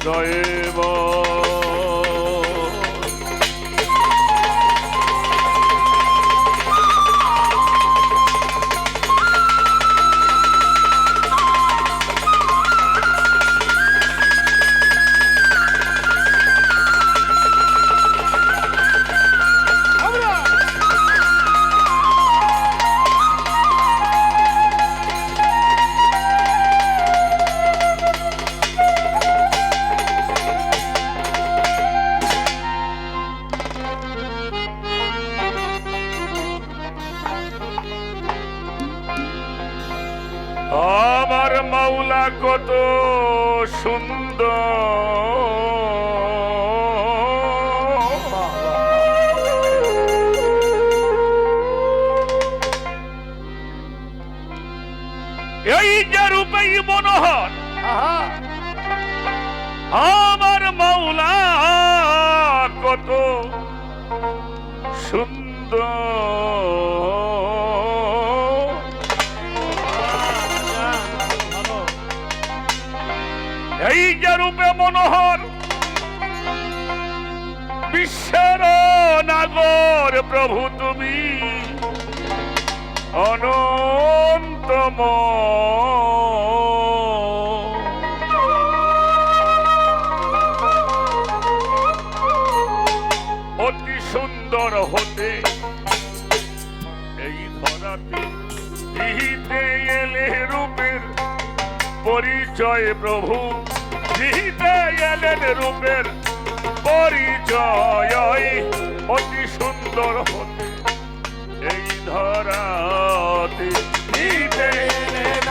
দয়েব আমার মাওলা কত সুন্দর এই যে রূপেই মনোহর আমার মাওলা কত সুন্দর এই যে রূপে মনোহর বিশ্বের নাগর প্রভু তুমি অনন্তময় অতি সুন্দর হতে এই ধরাতে দিতে এলে রূপের পরিচয় প্রভু দিতে এলেন রূপের পরিচয় অতি সুন্দর হতে এই ধরাতে দিতে এলেন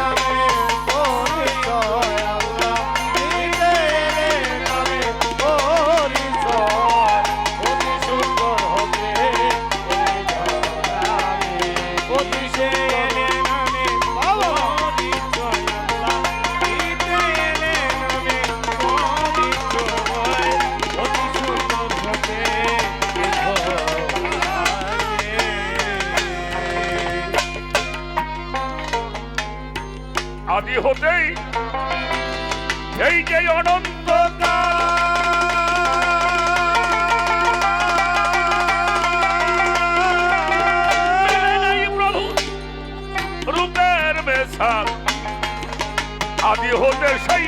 পরিচয় আল্লাহ দিতে এলেন পরিচয় অতি সুন্দর হতে এই ধরাতে অতি আদি হতেই এই যে অনন্ত প্রভু রূপের বেশাল আদি হতে সেই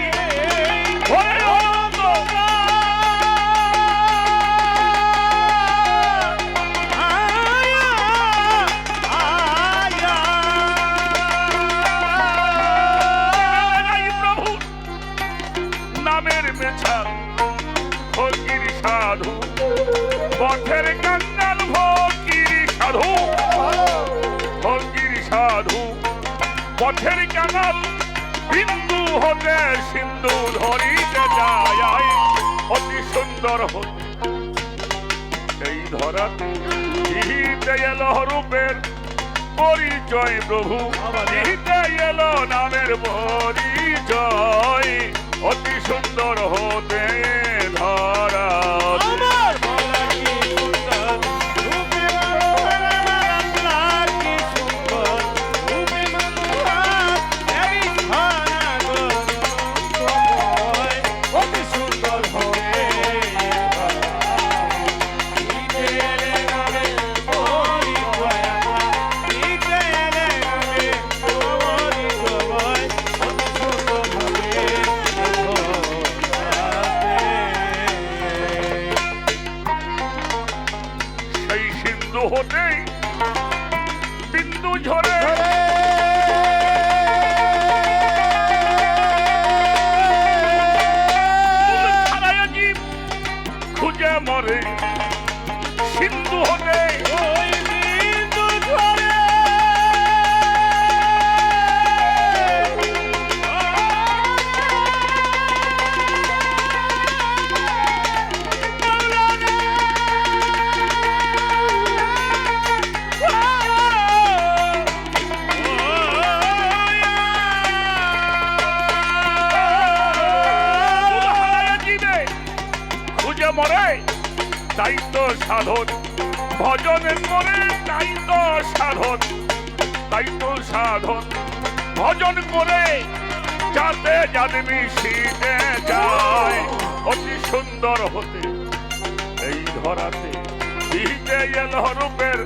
ফকির সাধু পথের কাঙ্গাল ফকির সাধু ফকির সাধু পথের কাঙ্গাল বিন্দু হতে সিন্ধু ধরিতে যায় অতি সুন্দর হতে এই ধরাতে দিতে এলো রূপের পরিচয় প্রভু দিতে এলো নামের পরিচয় অতি সুন্দর হতে ধরা হতে বিন্দু ঝরে খুঁজে মরে সিন্ধু হতে মরে তাই তো সাধন ভজন করে তাই তো সাধন ভজন করে যাতে যাতে মিশিতে যায় সুন্দর হতে এই ধরাতে দিতে এলো রূপের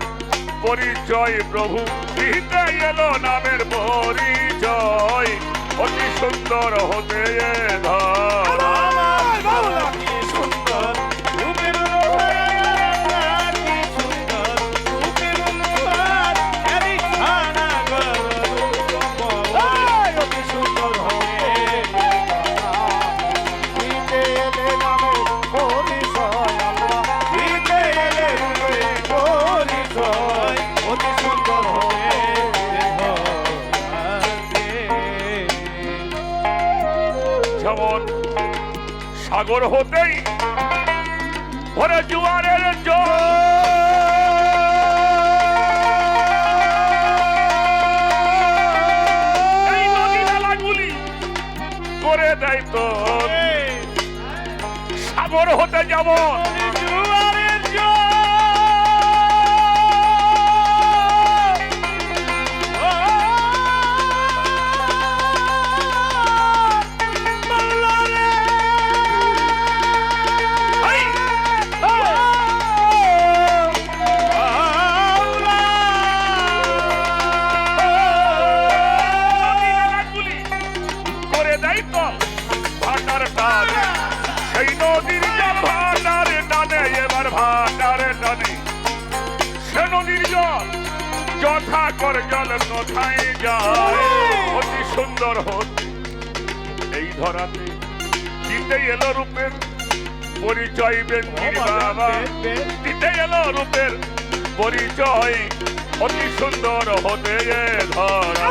পরিচয় প্রভু, দিতে এলো নামের পরিচয়, অতি সুন্দর হতে এ ধরা। যেমন সাগর হতেই ভরে জোয়ারের জল, এই নদী নালাগুলি করে দেয় তো সাগর হতে যেমন জোয়ারের জল, সেই নদীর জল ভান্ডারে টানে, এবার ভান্ডারে টানে সে নদীর জল যথা করে জল কোথায় যায়, অতি সুন্দর হতে এই ধরাতে দিতে এলো রূপের পরিচয় বেঞ্জির বাবা, দিতে এলো রূপের পরিচয়, অতি সুন্দর হতে এ ধরা।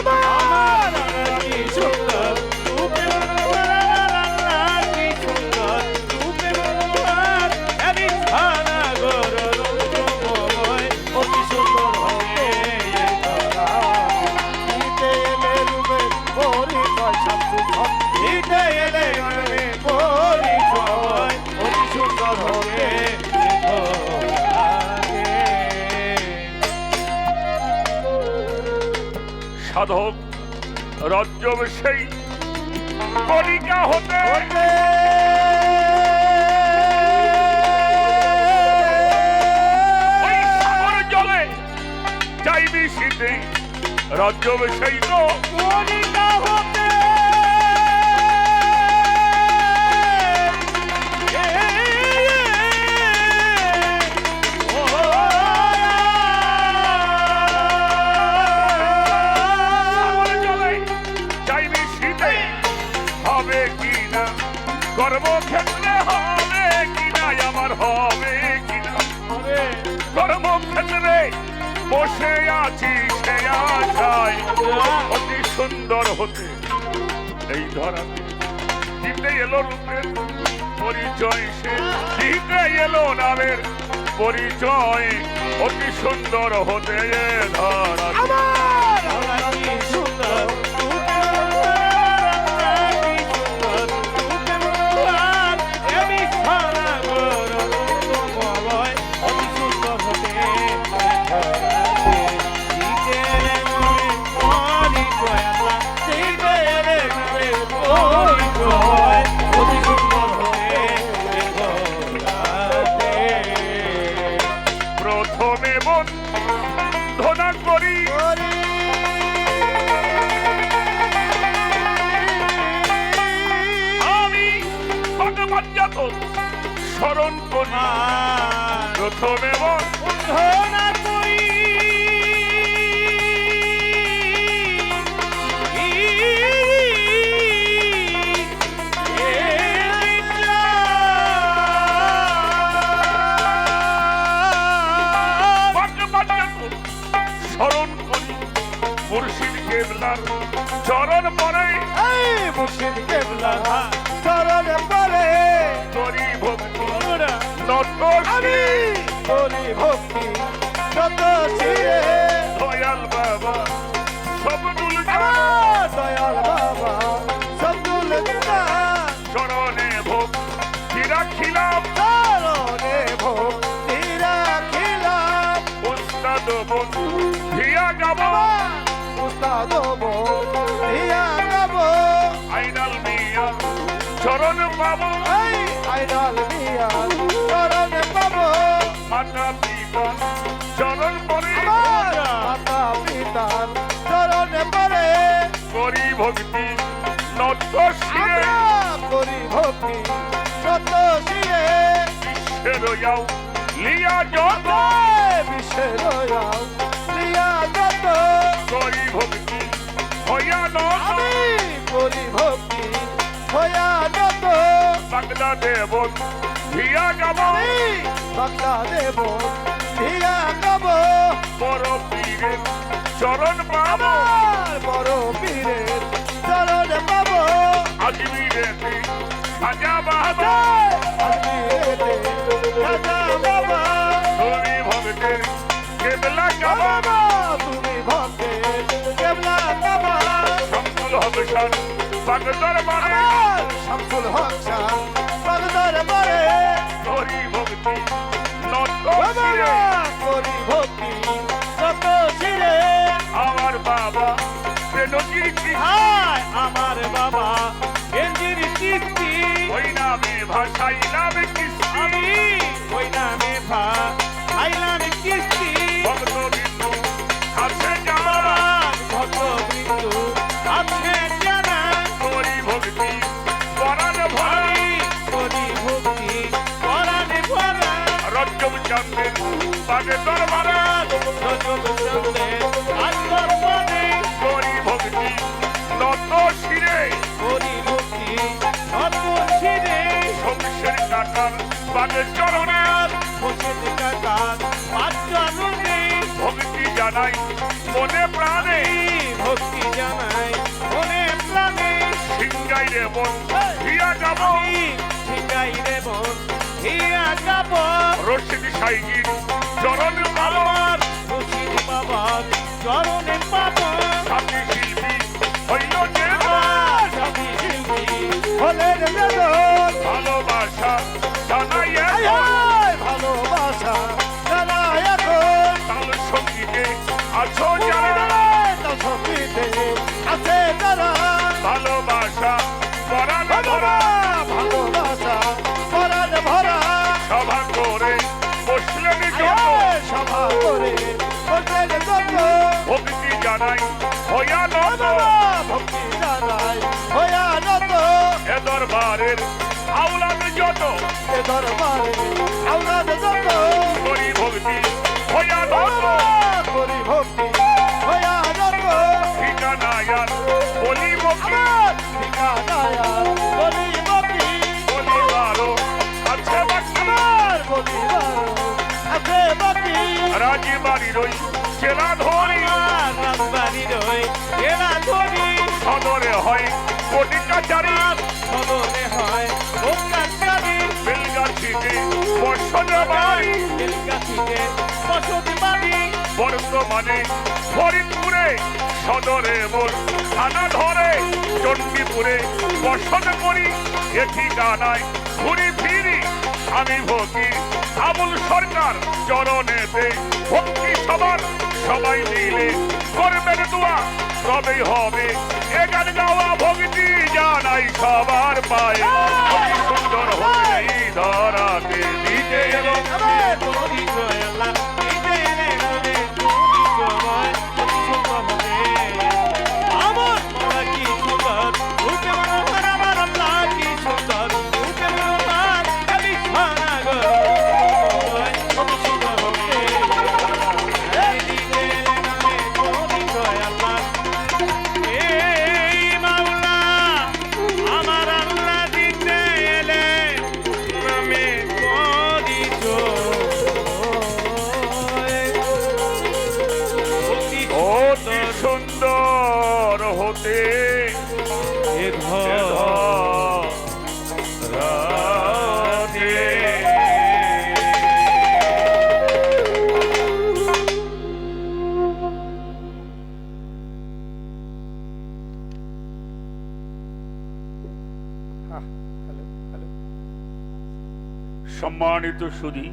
সাধক রজ্জব সেই কণিকা হতে ওই সাগর জলে যাইবি শীতে, রজ্জব সেই তো কণিকা হতে কর্মক্ষেত্রে হবে কিনা, আমার হবে কিনা কর্মক্ষেত্রে বসে আছি সে আশায়, অতি সুন্দর হতে এই ধরাতে দিতে এলো রূপের পরিচয়, সে দিতে এলো নামের পরিচয়, অতি সুন্দর হতে এ ধরা। প্রথমে বন্ধনা করি আমি ভগবান যত স্মরণ করি, প্রথমে বন্ধনা করি স্মরণ করি মুর্শিদ কেবলার চরণ পরে, মুর্শিদ কেবলার চরণ পরে করি ভক্তি নত করি ভক্তি নত শিরে, দয়াল বাবা সবদুল দয়াল বাবা সবদুল চরণে ভক্তি রাখিলাম, চরণে ভক্তি রাখিলাম, উস্তাদ বন্ধু হিয়া গাব, উস্তাদ হিয়া গাব, আইনাল মিয়া চরণ পাব, আইনাল মিয়া করি ভক্তি নত শিরে করি ভক্তি নত শিরে বিশ্বের যাও লিয়া যত বিশ্বের যাও লিয়া যত করি ভক্তি হইয়া নত আমি করি ভক্তি হইয়া নত বাংলা দেব ভিয়া গাব বাংলা দেব ভিয়া গাব বড় পীরের চরণ পাব বড় পীরের চরণ পাব আজমিরেতে খাজা বাবা আজমিরেতে খাজা বাবা তুমি ভক্তের কেবলা গাবা বাবা তুমি ভক্তের কেবলা বাবা শামসুল হক শান পাক দরবারে আমার শামসুল হক শাহ পাক দরবারে করি ভক্তি নত বাবা শিরে করি ভক্তি নত শিরে আমার বাবা বেনজির কি হায় আমার বাবা গেঞ্জির চিস্তি ওই নামে ভাষাই নামে কিস্তি আমি ওই নামে ভাইলাম কিস্তি ভক্ত বিন্দু আছে যারা বাবার ভক্তবৃন্দ আছে জানা করি ভক্তি পরাণ ভরা আমি করি ভক্তি পরাণে ভরা রজ্জব চান্দের পাগে দরবারে রজব চন্দ্রের আন্তর মনে করি ভক্তি নত শিরে করি ভক্তি নতুন শিরে শমশের কাটার পাগে চরণে মুর্শিদ কাকার পাঁচজনে ভক্তি জানাই মনে প্রাণে ভক্তি জানাই মনে প্রাণে সিংগাই রে মন হিয়া যাব আমি সিংগাই দেব হিয়া যাব রশিদ সাইগির চরণ পাব আমার মুর্শিদ বাবার চরণে পাব সাথী শিল্পী হইল যে আমার স্বামী শিল্পী হলেন বেদন ভালোবাসা জানাই আয় এখন আয় ভালোবাসা জানা এখন তাল সঙ্গীতে আছো যারা তার সঙ্গীতে আছে যারা ভালোবাসা পরাণ বাবা ভরা ভালোবাসা পরাণ ভরা সভা করে বসলেন যত সভা করে বসলেন যত ভক্তি জানাই হইয়া নত বাবা ভক্তি জানাই হইয়া নত এ দরবারের আওলাদ যত এ দরবারে আওলাদ যত করি ভক্তি হইয়া নত করি ভক্তি হইয়া নত ঠিকানায়ার বলি বকি আমার ঠিকানায়া বলিব কি বলিবারও আছে বাকি আমার বলিবার আছে বাকি রাজি বাড়ি রই চেলা ধরি আমার রাজবাড়ি রই এরা ধরি সদরে হয় কোটি কাচারি সদরে হয় দোকানদারি বেলগাছিতে বসত বাড়ি বেলগাছিতে বসতি বাড়ি বর্তমানে ফরিদপুরে সদরে মোর থানা ধরে চণ্ডীপুরে বসত করি এ ঠিকানায় ঘুরি ফিরি আমি ভক্তি আবুল সরকার চরণেতে ভক্তি সবার সবাই মিলে করবেন দোয়া তবেই হবে এ গান গাওয়া ভক্তি জানাই সবার পায়ে অতি সুন্দর হবে এই ধরাতে দিতে এবং আমার তুমি জয়লা দিতে রে রে তুমি জয় তুমি সুন্দর হবে আমার মারা কি সুন্দর রূপে মনোহর আমার আল্লাহ কি সুন্দর রূপে মনোহর আমি সারা গো তুমি সুন্দর হবে দিতে রে তুমি জয়লা এই মাওলা আমার আল্লাহ দিতে এলে নামে করি অতি সুন্দর হতে এ রাধে। হ্যালো হ্যালো সম্মানিত সুধী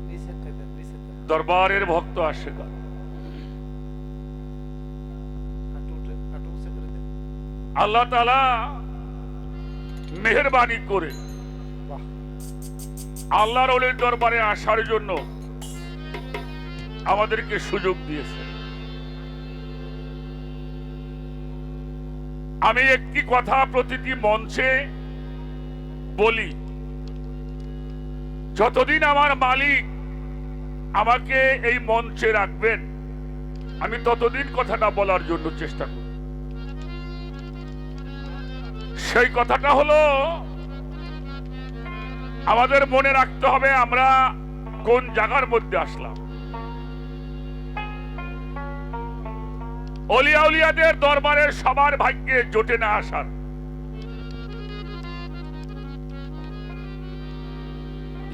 রিসেট রিসেট দরবারের ভক্ত আশেকা হাঁটু উঁচু করে দেন আল্লাহ তাআলা মেহেরবানি করে বাহ আল্লাহর ওলির দরবারে আসার জন্য আমাদেরকে সুযোগ দিয়েছে। আমি একটি কথা প্রতিটি মঞ্চে বলি, যতদিন আমার মালিক আমাকে এই মঞ্চে রাখবেন আমি ততদিন কথাটা বলার জন্য চেষ্টা করব। সেই কথাটা হলো, আমাদের মনে রাখতে হবে আমরা কোন জায়গার মধ্যে আসলাম। অলিয়া উলিয়াদের দরবারের সবার ভাগ্যে জোটে না আসার।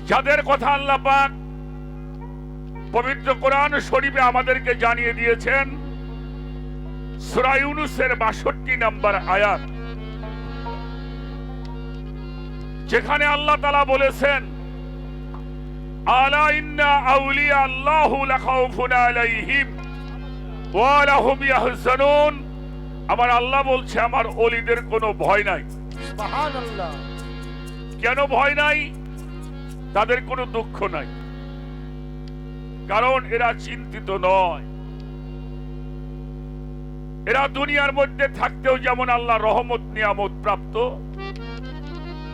যাদের কথা আল্লাহ পাক পবিত্র কোরআন শরীফে আমাদেরকে জানিয়ে দিয়েছেন, সূরা ইউনূসের ৬২ নম্বর আয়াত, যেখানে আল্লাহ তাআলা বলেছেন, আলা ইন্না আউলিয়া আল্লাহু লা খাউফুন আলাইহিম ওয়া লা হুম ইয়াহজানুন। আমার আল্লাহ বলছে আমার ওলিদের কোনো ভয় নাই। সুবহানাল্লাহ। কেন ভয় নাই? তাদের কোনো দুঃখ নাই, কারণ এরা চিন্তিত নয়। এরা দুনিয়ার মধ্যে থাকতেও যেমন আল্লাহর রহমত নিয়ামত প্রাপ্ত,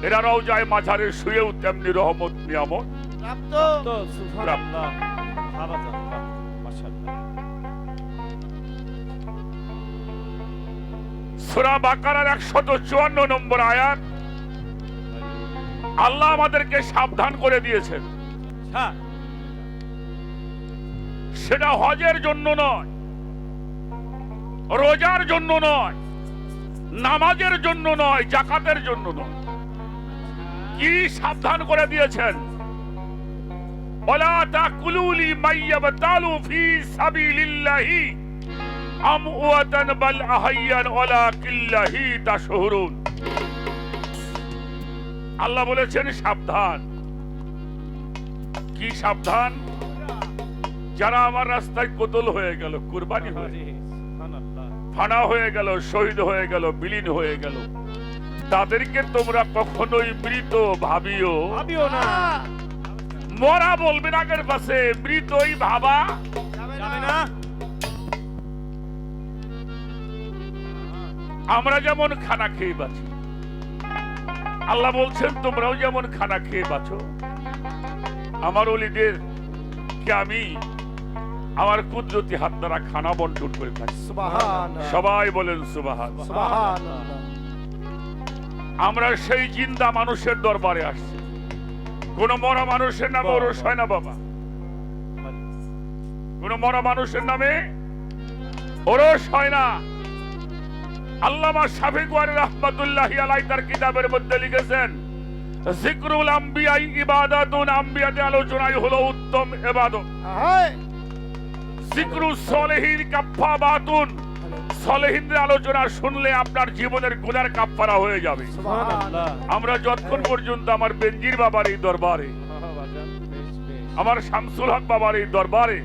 এরা রওজায়ে মাঝারে শুয়েও তেমনি রহমত নিয়ামত প্রাপ্ত। তো সুবহানাল্লাহ, ভাবাজান, বাহ, মাশাআল্লাহ। সূরা বাকারার ১৫৪ নম্বর আয়াত, আল্লাহ আমাদেরকে সাবধান করে দিয়েছেন। হ্যাঁ, সেটা হজের জন্য নয়, রোজার জন্য নয়, নামাজের জন্য নয়, যাকাতের জন্য নয়। কি সাবধান করে দিয়েছেন? ওয়ালা তাকুলু লিমান ইয়াবতালু ফি সাবিলিল্লাহি আমওয়াতান বাল আহইয়ান ওয়ালাকিল্লাহি তাশউরুন। আল্লাহ বলেছেন সাবধান। কি সাবধান? যারা আমার রাস্তায় কতল হয়ে গেল, কুরবানি হয়ে গেল, সুবহানাল্লাহ, ফানা হয়ে গেল, শহীদ হয়ে গেল, বিলীন হয়ে গেল, তাদেরকে তোমরা কখনোই মৃত ভাবিও ভাবিও না। মরা বলবেন আগের পাশে, মৃতই ভাবা যাবে না। আমরা যেমন খানা খেয়ে বাঁচি, আল্লাহ বলছেন তোমরাও যেমন খানা খেয়ে বাঁচো। আমার ওলিদের কে আমি আমার কুদরতি হাত দ্বারা খানা বন্টন করে থাকি। সুবহানাল্লাহ। সবাই বলেন সুবহান। সুবহানাল্লাহ। আমরা সেই জিন্দা মানুষের দরবারে আসছি। কোন মরা মানুষের নামে ওরস হয় না বাবা, কোন মরা মানুষের নামে ওরস হয় না। আল্লামা শাফি গোয়ারি রাহমাতুল্লাহি আলাইহি তার কিতাবের মধ্যে লিখেছেন, যিকরুল আম্বিয়া ইবাদাতুন, আম্বিয়াদের আলোচনাই হলো উত্তম ইবাদত। হায়। যিকরুস সলিহিন কাফফারাতুন, সলিহিনদের আলোচনা শুনলে আপনার জীবনের গুনার কাফফারা হয়ে যাবে। সুবহানাল্লাহ। আমরা যতক্ষণ পর্যন্ত আমার বেনজির বাবার এই দরবারে, ভাবাজান, বেশ বেশ। আমার শামসুল হক বাবার এই দরবারে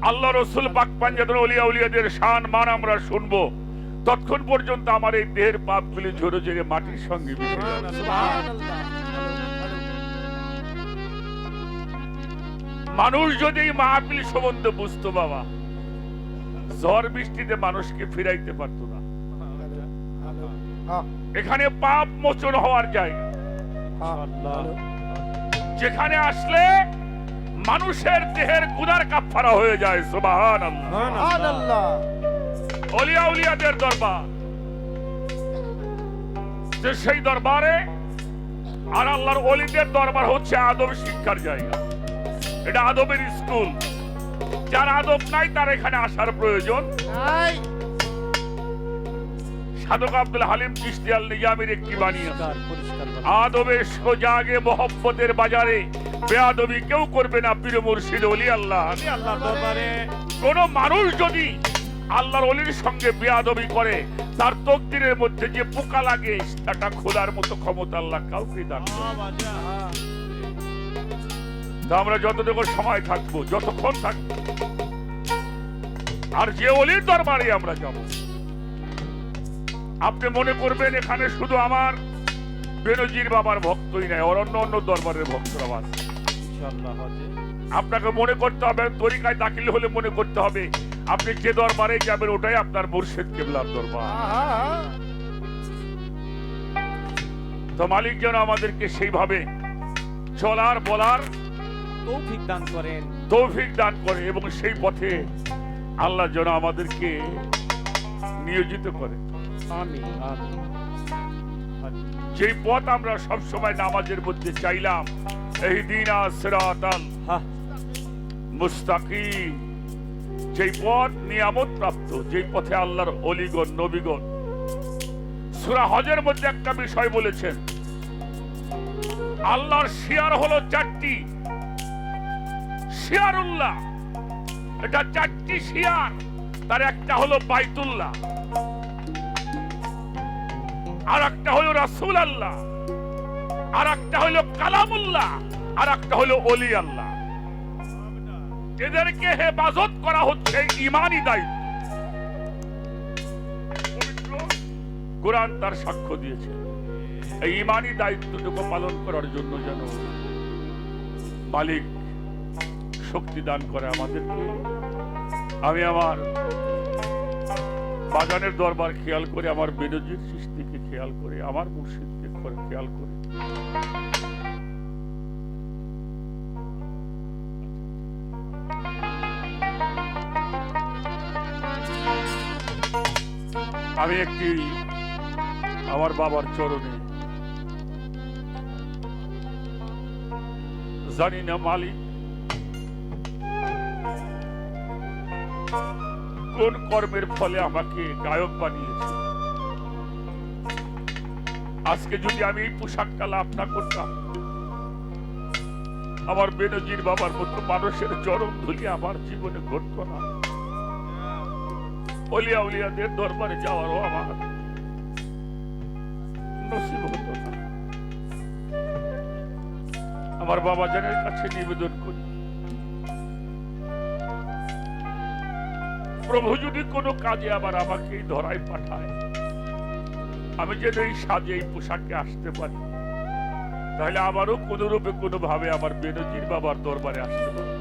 আল্লাহ রসুল পাক পাঞ্জাবের ওলিয়া উলিয়াদের শান মান আমরা শুনবো, ততক্ষণ পর্যন্ত আমার এই দেহের পাপগুলি ঝরে ঝরে মাটির সঙ্গে মিশে যাবে। সুবহানাল্লাহ। মানুষ যদি এই মাহফিল সম্বন্ধে বুঝতো বাবা, ঝড় বৃষ্টিতে মানুষকে ফিরাইতে পারতো না। হ্যাঁ, এখানে পাপ মোচন হওয়ার জায়গা, মাশাআল্লাহ। যেখানে আসলে মানুষের দেহের গুনার কাফফারা হয়ে যায়। সুবহানাল্লাহ। সুবহানাল্লাহ। ওলিয়া উলিয়াদের দরবার, যে সেই দরবারে আর আল্লাহর ওলিদের দরবার হচ্ছে আদব শিক্ষার জায়গা। এটা আদবের স্কুল। যার আদব নাই তার এখানে আসার প্রয়োজন। নাই। সাধক আব্দুল হালিম চিশতি আল নিজামীর একটি বাণী আছে, পরিষ্কার, পরিষ্কার বলো। আদবে সোজাগে মোহব্বতের বাজারে বেয়াদবি কেউ করবে না পীর মুর্শিদ ওলি আল্লাহ। আল্লাহর দরবারে কোন মানুষ যদি আল্লাহর ওলির সঙ্গে বেয়াদবি করে, তার তকদিরের মধ্যে যে পোকা লাগে সেটা খোলার মতো ক্ষমতা আল্লাহ কাউকে দান করেন না। ভাবাজান। তা আমরা যতটুকু সময় থাকবো, যতক্ষণ থাকবো, আর যে ওলির দরবারে আমরা যাব, আপনি মনে করবেন এখানে শুধু আমার বেনজির বাবার ভক্তই নাই, অন্য অন্য দরবারের ভক্তরা আছে। ইনশাআল্লাহ হজে আপনাকে মনে করতে হবে, তরিকায় দাখিল হলে মনে করতে হবে আপনি যে দরবারে যাবেন ওটাই আপনার মুর্শিদ কিবলার দরবার। তো মালিক যেন আমাদেরকে সেইভাবে চলার বলার তৌফিক দান করেন, তৌফিক দান করে এবং সেই পথে আল্লাহ যেন আমাদেরকে নিয়োজিত করে। আমিন আমিন। যেই পথ আমরা সব সময় নামাজের মধ্যে চাইলাম, ইহদিনা সিরাতাল মুস্তাকিম, যেই পথ নিয়ামত প্রাপ্ত, যেই পথে আল্লাহর অলিগণ নবীগণ সূরা হজের মধ্যে একটা বিষয় বলেছেন, আল্লাহর শিয়ার হলো 4টি শিয়ারুল্লাহ, এটা 4টি শিয়ার, তার একটা হলো বাইতুল্লাহ, আর একটা হলো রাসূল আল্লাহ, আর একটা হলো কালামুল্লাহ, আর একটা হলো ওলি আল্লাহ। এদেরকে হেফাজত করা হচ্ছে ঈমানি দায়িত্ব। পবিত্র কোরআন তার সাক্ষ্য দিয়েছে। এই ঈমানি দায়িত্বটুকু পালন করার জন্য যেন মালিক শক্তি দান করে আমাদেরকে। আমি আমার বাগানের দরবার খেয়াল করে, আমার বেনজির সৃষ্টিকে খেয়াল করে, আমার মুর্শিদকে খেয়াল করে আমি একটি আমার বাবার চরণে, জানি না মালিক কোন কর্মের ফলে আমাকে গায়ক বানিয়েছে। আজকে যদি আমি এই পোশাকটা লাভ না করতাম, আমার বেনজির বাবার মতো মানুষের চরণ ধুলি আমার জীবনে ঘটতো না। ওলিয়া উলিয়াদের দরবারে যাওয়ারও আমার নসিব হতো না। আমার বাবা জানের কাছে নিবেদন করি, প্রভু যদি কোনো কাজে আবার আমাকে এই ধরায় পাঠায়, আমি যেন এই সাজে এই পোশাকে আসতে পারি, তাহলে আমারও কোন রূপে কোনো ভাবে আমার বেনজির বাবার দরবারে আসতে পারি।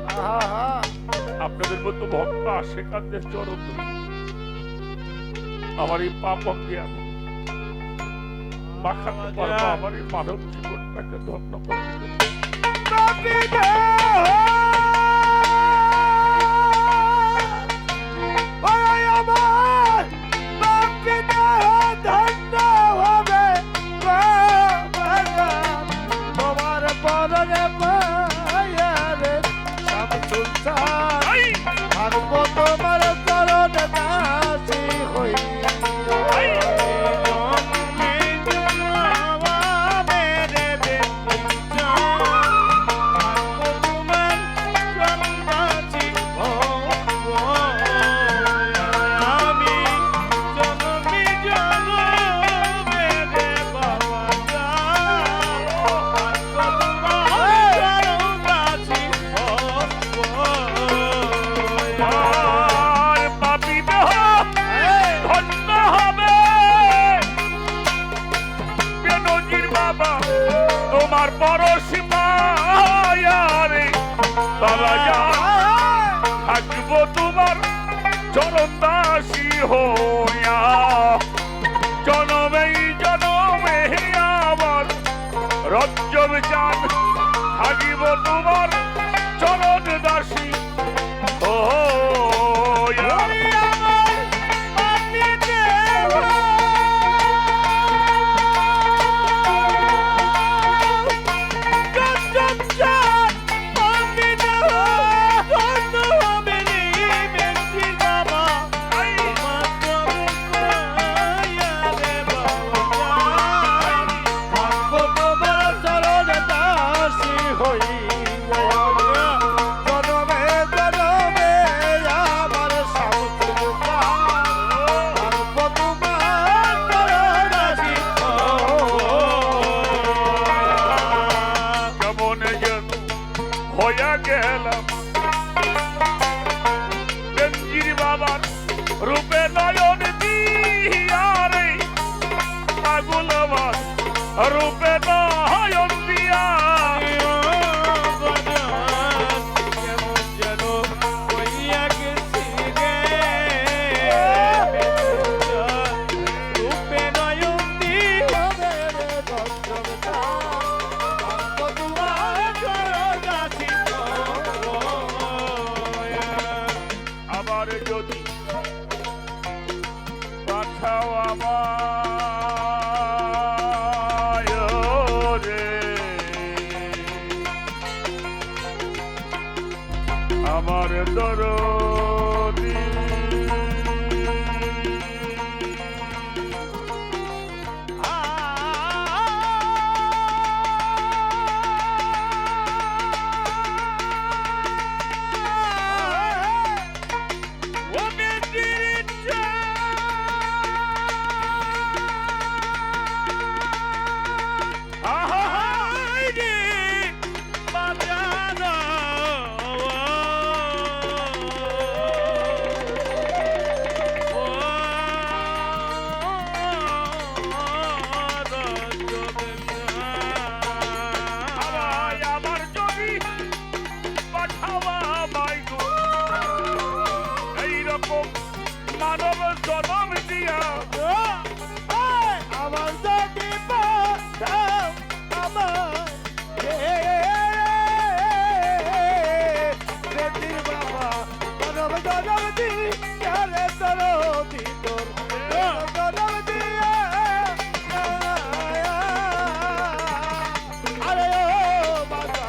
আপনাদের মতো ভক্ত আশেকাদের চরণ ধরে আমার এই পাপ অঙ্গে আমি মাখাতে পারবো, আমার এই মানব জীবনটাকে ধন্য করতে। থাকবো তোমার চরণ দাসী হইয়া, জনমে জনমে আমার রজ্জব চান, থাকিব তোমার চরণ দাসী হইয়া। রূপে নয়ন দিয়া কেমন যেন হইয়া গেছি রে আমার দরদি মানব জনম দিয়া আমার যদি পাঠাও আমার বেটির বাবা মানব জনম দিয়া রে দরদি তোর জনম দিয়া আরে ও বাবা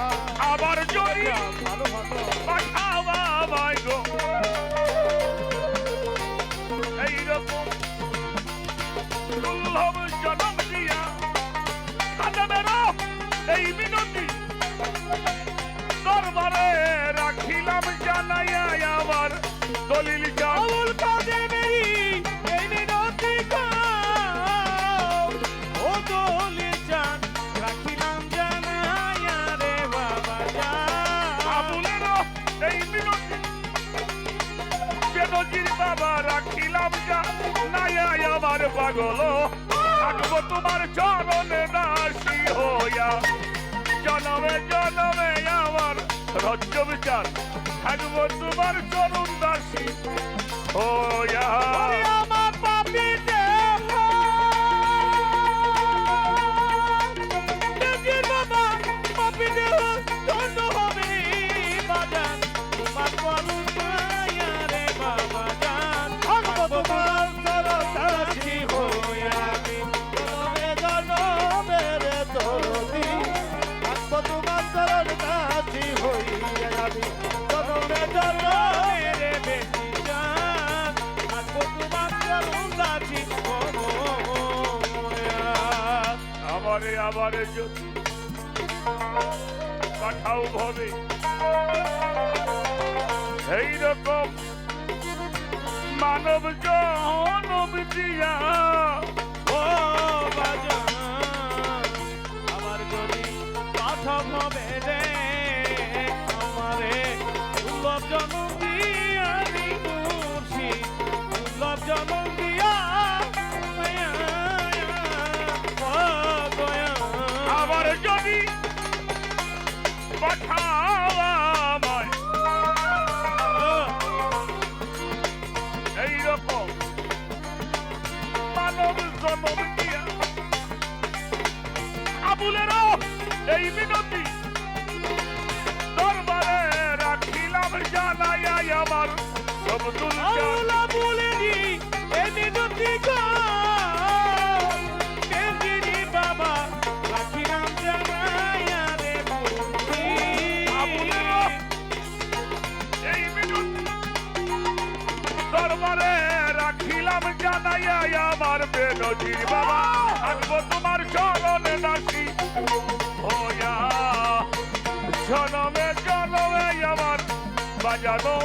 আবার যদি ভালো ভালো পাঠাওয়া আমায় গো এইরকম দুর্লভ জনম দিয়া খাদেমেরও এই মিনতি দরবারে রাখিলাম জানাইয়া আমার দলিল জান আবুল কাদেমেরি এই মিনতি ও দলিল জান রাখিলাম জানাইয়া রে বাবা জান আবুলেরও এই মিনতি বেনজির বাবা রাখিলাম জানাইয়া আমার পাগল থাকবো তোমার চরণে দাসী হইয়া জনমে জনমে আমার রজ্জ বিচার থাকবো তোমার চরণ দাসী হইয়া ওরে আমার পাপী দেহ বেনজির বাবা পাপী দেহ ধন্য হবে বাজান তোমার করুণ মায়া রে বাবা জান থাকবো তোমার সরদাসী হইয়া আমি জনমে জনমে রে দরদি থাকবো তোমার সরদাসী হইয়া আমি জনমে জনমে রে বেটি জান থাকবো তোমার সরদাসী হইয়া আমারে আমারে যদি পাঠাও ভবে এইরকম মানব জনম দিয়া ও বাজান আমার যদি পাঠক হবে রে আমারে দুর্লভ জনম দিয়া রে মুর্শি দুর্লভ জনম দিয়া আবার যদি পাঠাও আমায় এইরকম মানব জনম দিয়া আবুলেরও এই মিনতি দরবারে রাখিলাম জানাইয়া আমার সবদুল জান আল্লাহ বলে দি এই মিনতি বেনজিরি বাবা রাখিলাম জানাইয়া রে মুর্শি আবুলেরও এই মিনতি দরবারে রাখিলাম জানাইয়া আমার বেনজির বাবা থাকবো তোমার চরণে দাসী হইয়া জনমে জনমে আমার বাজানো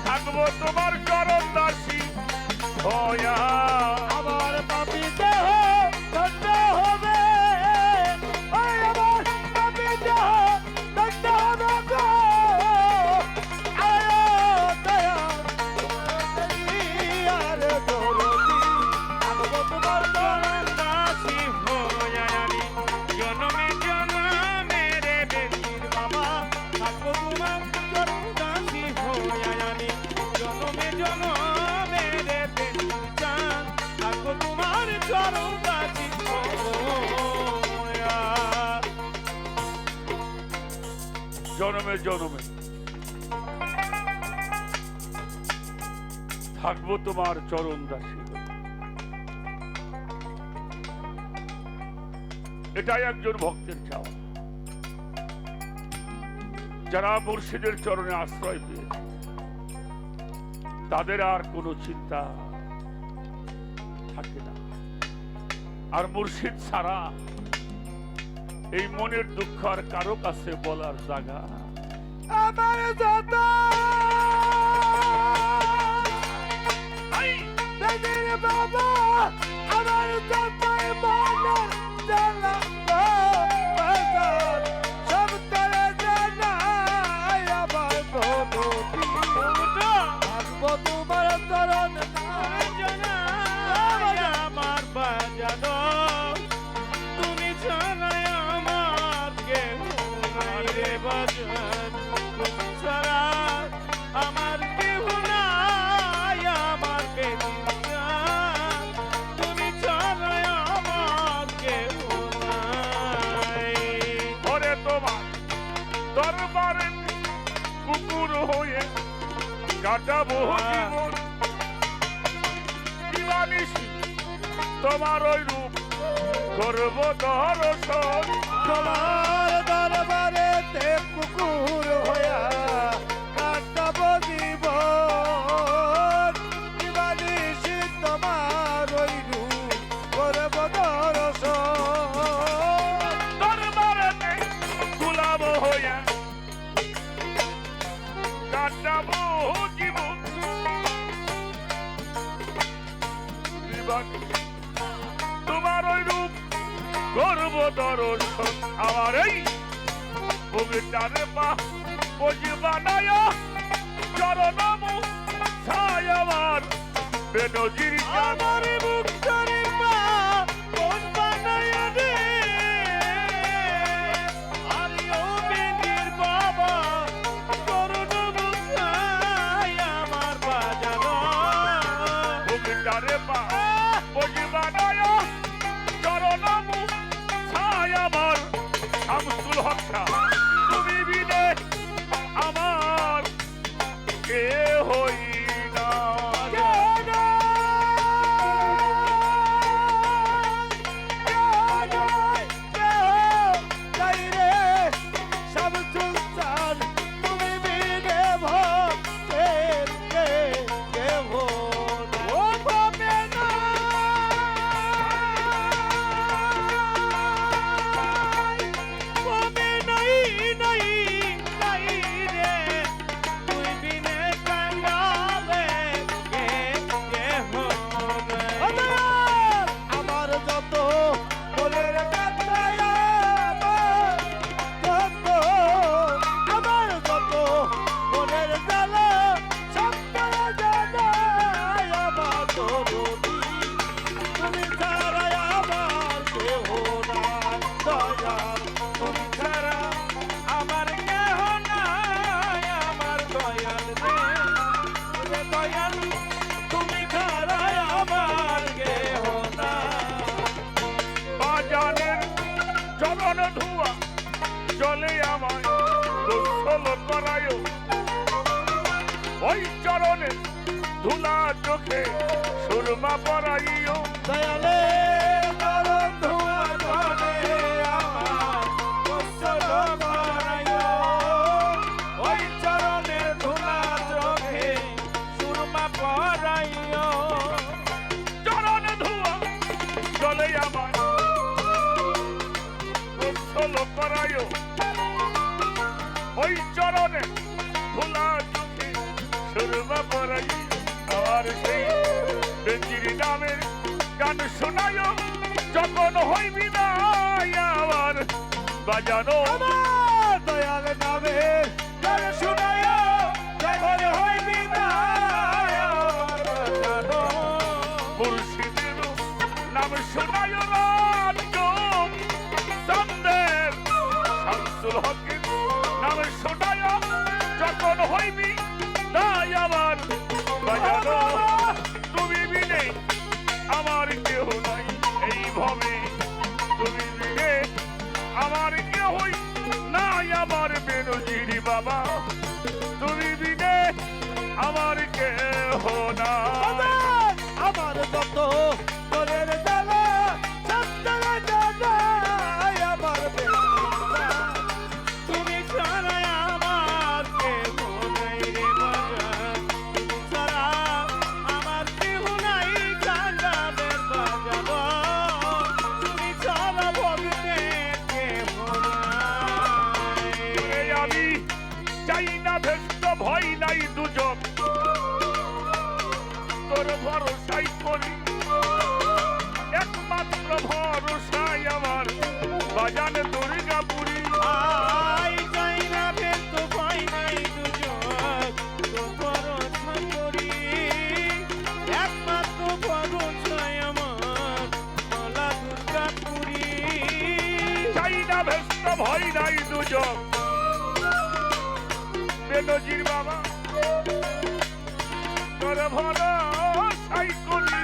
থাকবো তোমার চরণ দাসী হইয়া আমার পাপী দেহ ধন্য হবে ওই আমার পাপী দেহ ধন্য হবে গো আয় দয়া আর দরদি থাকবো তোমার চরণ দাসী হইয়া আমি জনমে জনমে রে বেনজির বাবা থাকবো তোমার চরণ দাসী হইয়া আমি জনমে জনমে রে বেনজির জান থাকবো তোমার চরণ দাসী হইয়া জনমে জনমে থাকবো তোমার চরণ দাসী হয়ে। এটাই একজন ভক্তের চাওয়া, যারা মুর্শিদের চরণে আশ্রয় পেয়েছে। তাদের আর কোনো চিন্তা থাকে না। আর মুর্শিদ ছাড়া এই মনের দুঃখ আর কারো কাছে বলার জায়গা। আমার যত বেদির বাবা, আমার যত মনের জ্বালা গো বাজার, সব তোরে জানাই আমার বনতি। আসবো তোমার চরণ আমার বাজানো, তুমি ছাড়াই আমার কেউ নাই রে বাজান, তুমি ছাড়া আমার কেউ নাই, আমার বেদিয়ান, তুমি ছাড়াই আমার কেউ নাই। ওরে তোমার দরবারে কুকুর হয়ে কাটাবো জীবন, দিবানিশি তোমার ওই রূপ করব দর্শন। তোমার দরবারে তে কুকুর হইয়া কাটাবো জীবন, দিবানিশি তোমার ওই রূপ করব দর্শন। দরবারেতে গোলাম হইয়া কাটাবো জীবন, দিবানিশি তোমার ওই রূপ করব দর্শন। আমার এই বুকটারে পা বুঝি বানায় চরণম ছায় আমার বেনজির আমার বুকটারে পা কোন বানায়া রে, আরে ও বেদির বাবা করুণ বুঝাই আমার বাজানো। বুকটারে পা বুঝি বানায় চরণম ছায় আমার শামসুল হক শাহ, তুমি বিনে আমার কে হই না। আমার যত মনের ব্যথায়, আমার যত মনের জ্বালা, সব তোরে জানাই আমার দরদি। তুমি ছাড়াই আমার কেহ নাই দয়াল, তুমি ছাড়া আমার কেহ নাই, আমার দয়াল রে দয়াল, তুমি ছাড়াই আমার কেহ নাই। বাজানের চরণ ধুয়া জলে আমায় গোসল করায়, ওই চরণে ধুলা চোখে সুরমা পরাইও। দয়ালে চরণ ধোয়া চরণে আমার গোসল করাইও, ওই চরণের ধুলা চোখে সুরমা পরাইও। চরণ ধুয়া জলে আমায় গোসল করায়, ওই চরণে ধুলা চোখে সুরমা পরাইও। আর সেই বেঞ্জির নামের গান শোনায়, যখন হইবি না আমার বাজানো। আমার দয়াল নামের গান শুনায়, যখন হইবি দায় আমার বাজানো। মুর্শিদের নাম শোনায় রাজ্য চন্দ্রের, শামসুল হকের নাম শোনায়, যখন হইবি তাই আমার বাজানো। তুমি বিনে আমার কেহ নাই এই ভবে, তুমি বিনে আমার কেহই নাই, আমার বেনজির বাবা তুমি বিনে আমার কেহ না। আমার যত মনের জ্বালা, সব তোরে জানাই আমার বেদনা। তুমি ছাড়াই আমার কেহ নাই রে বাজান, তুমি ছাড়া ভয় নাই দুজন বেনজির বাবা তোর ভরসাই করি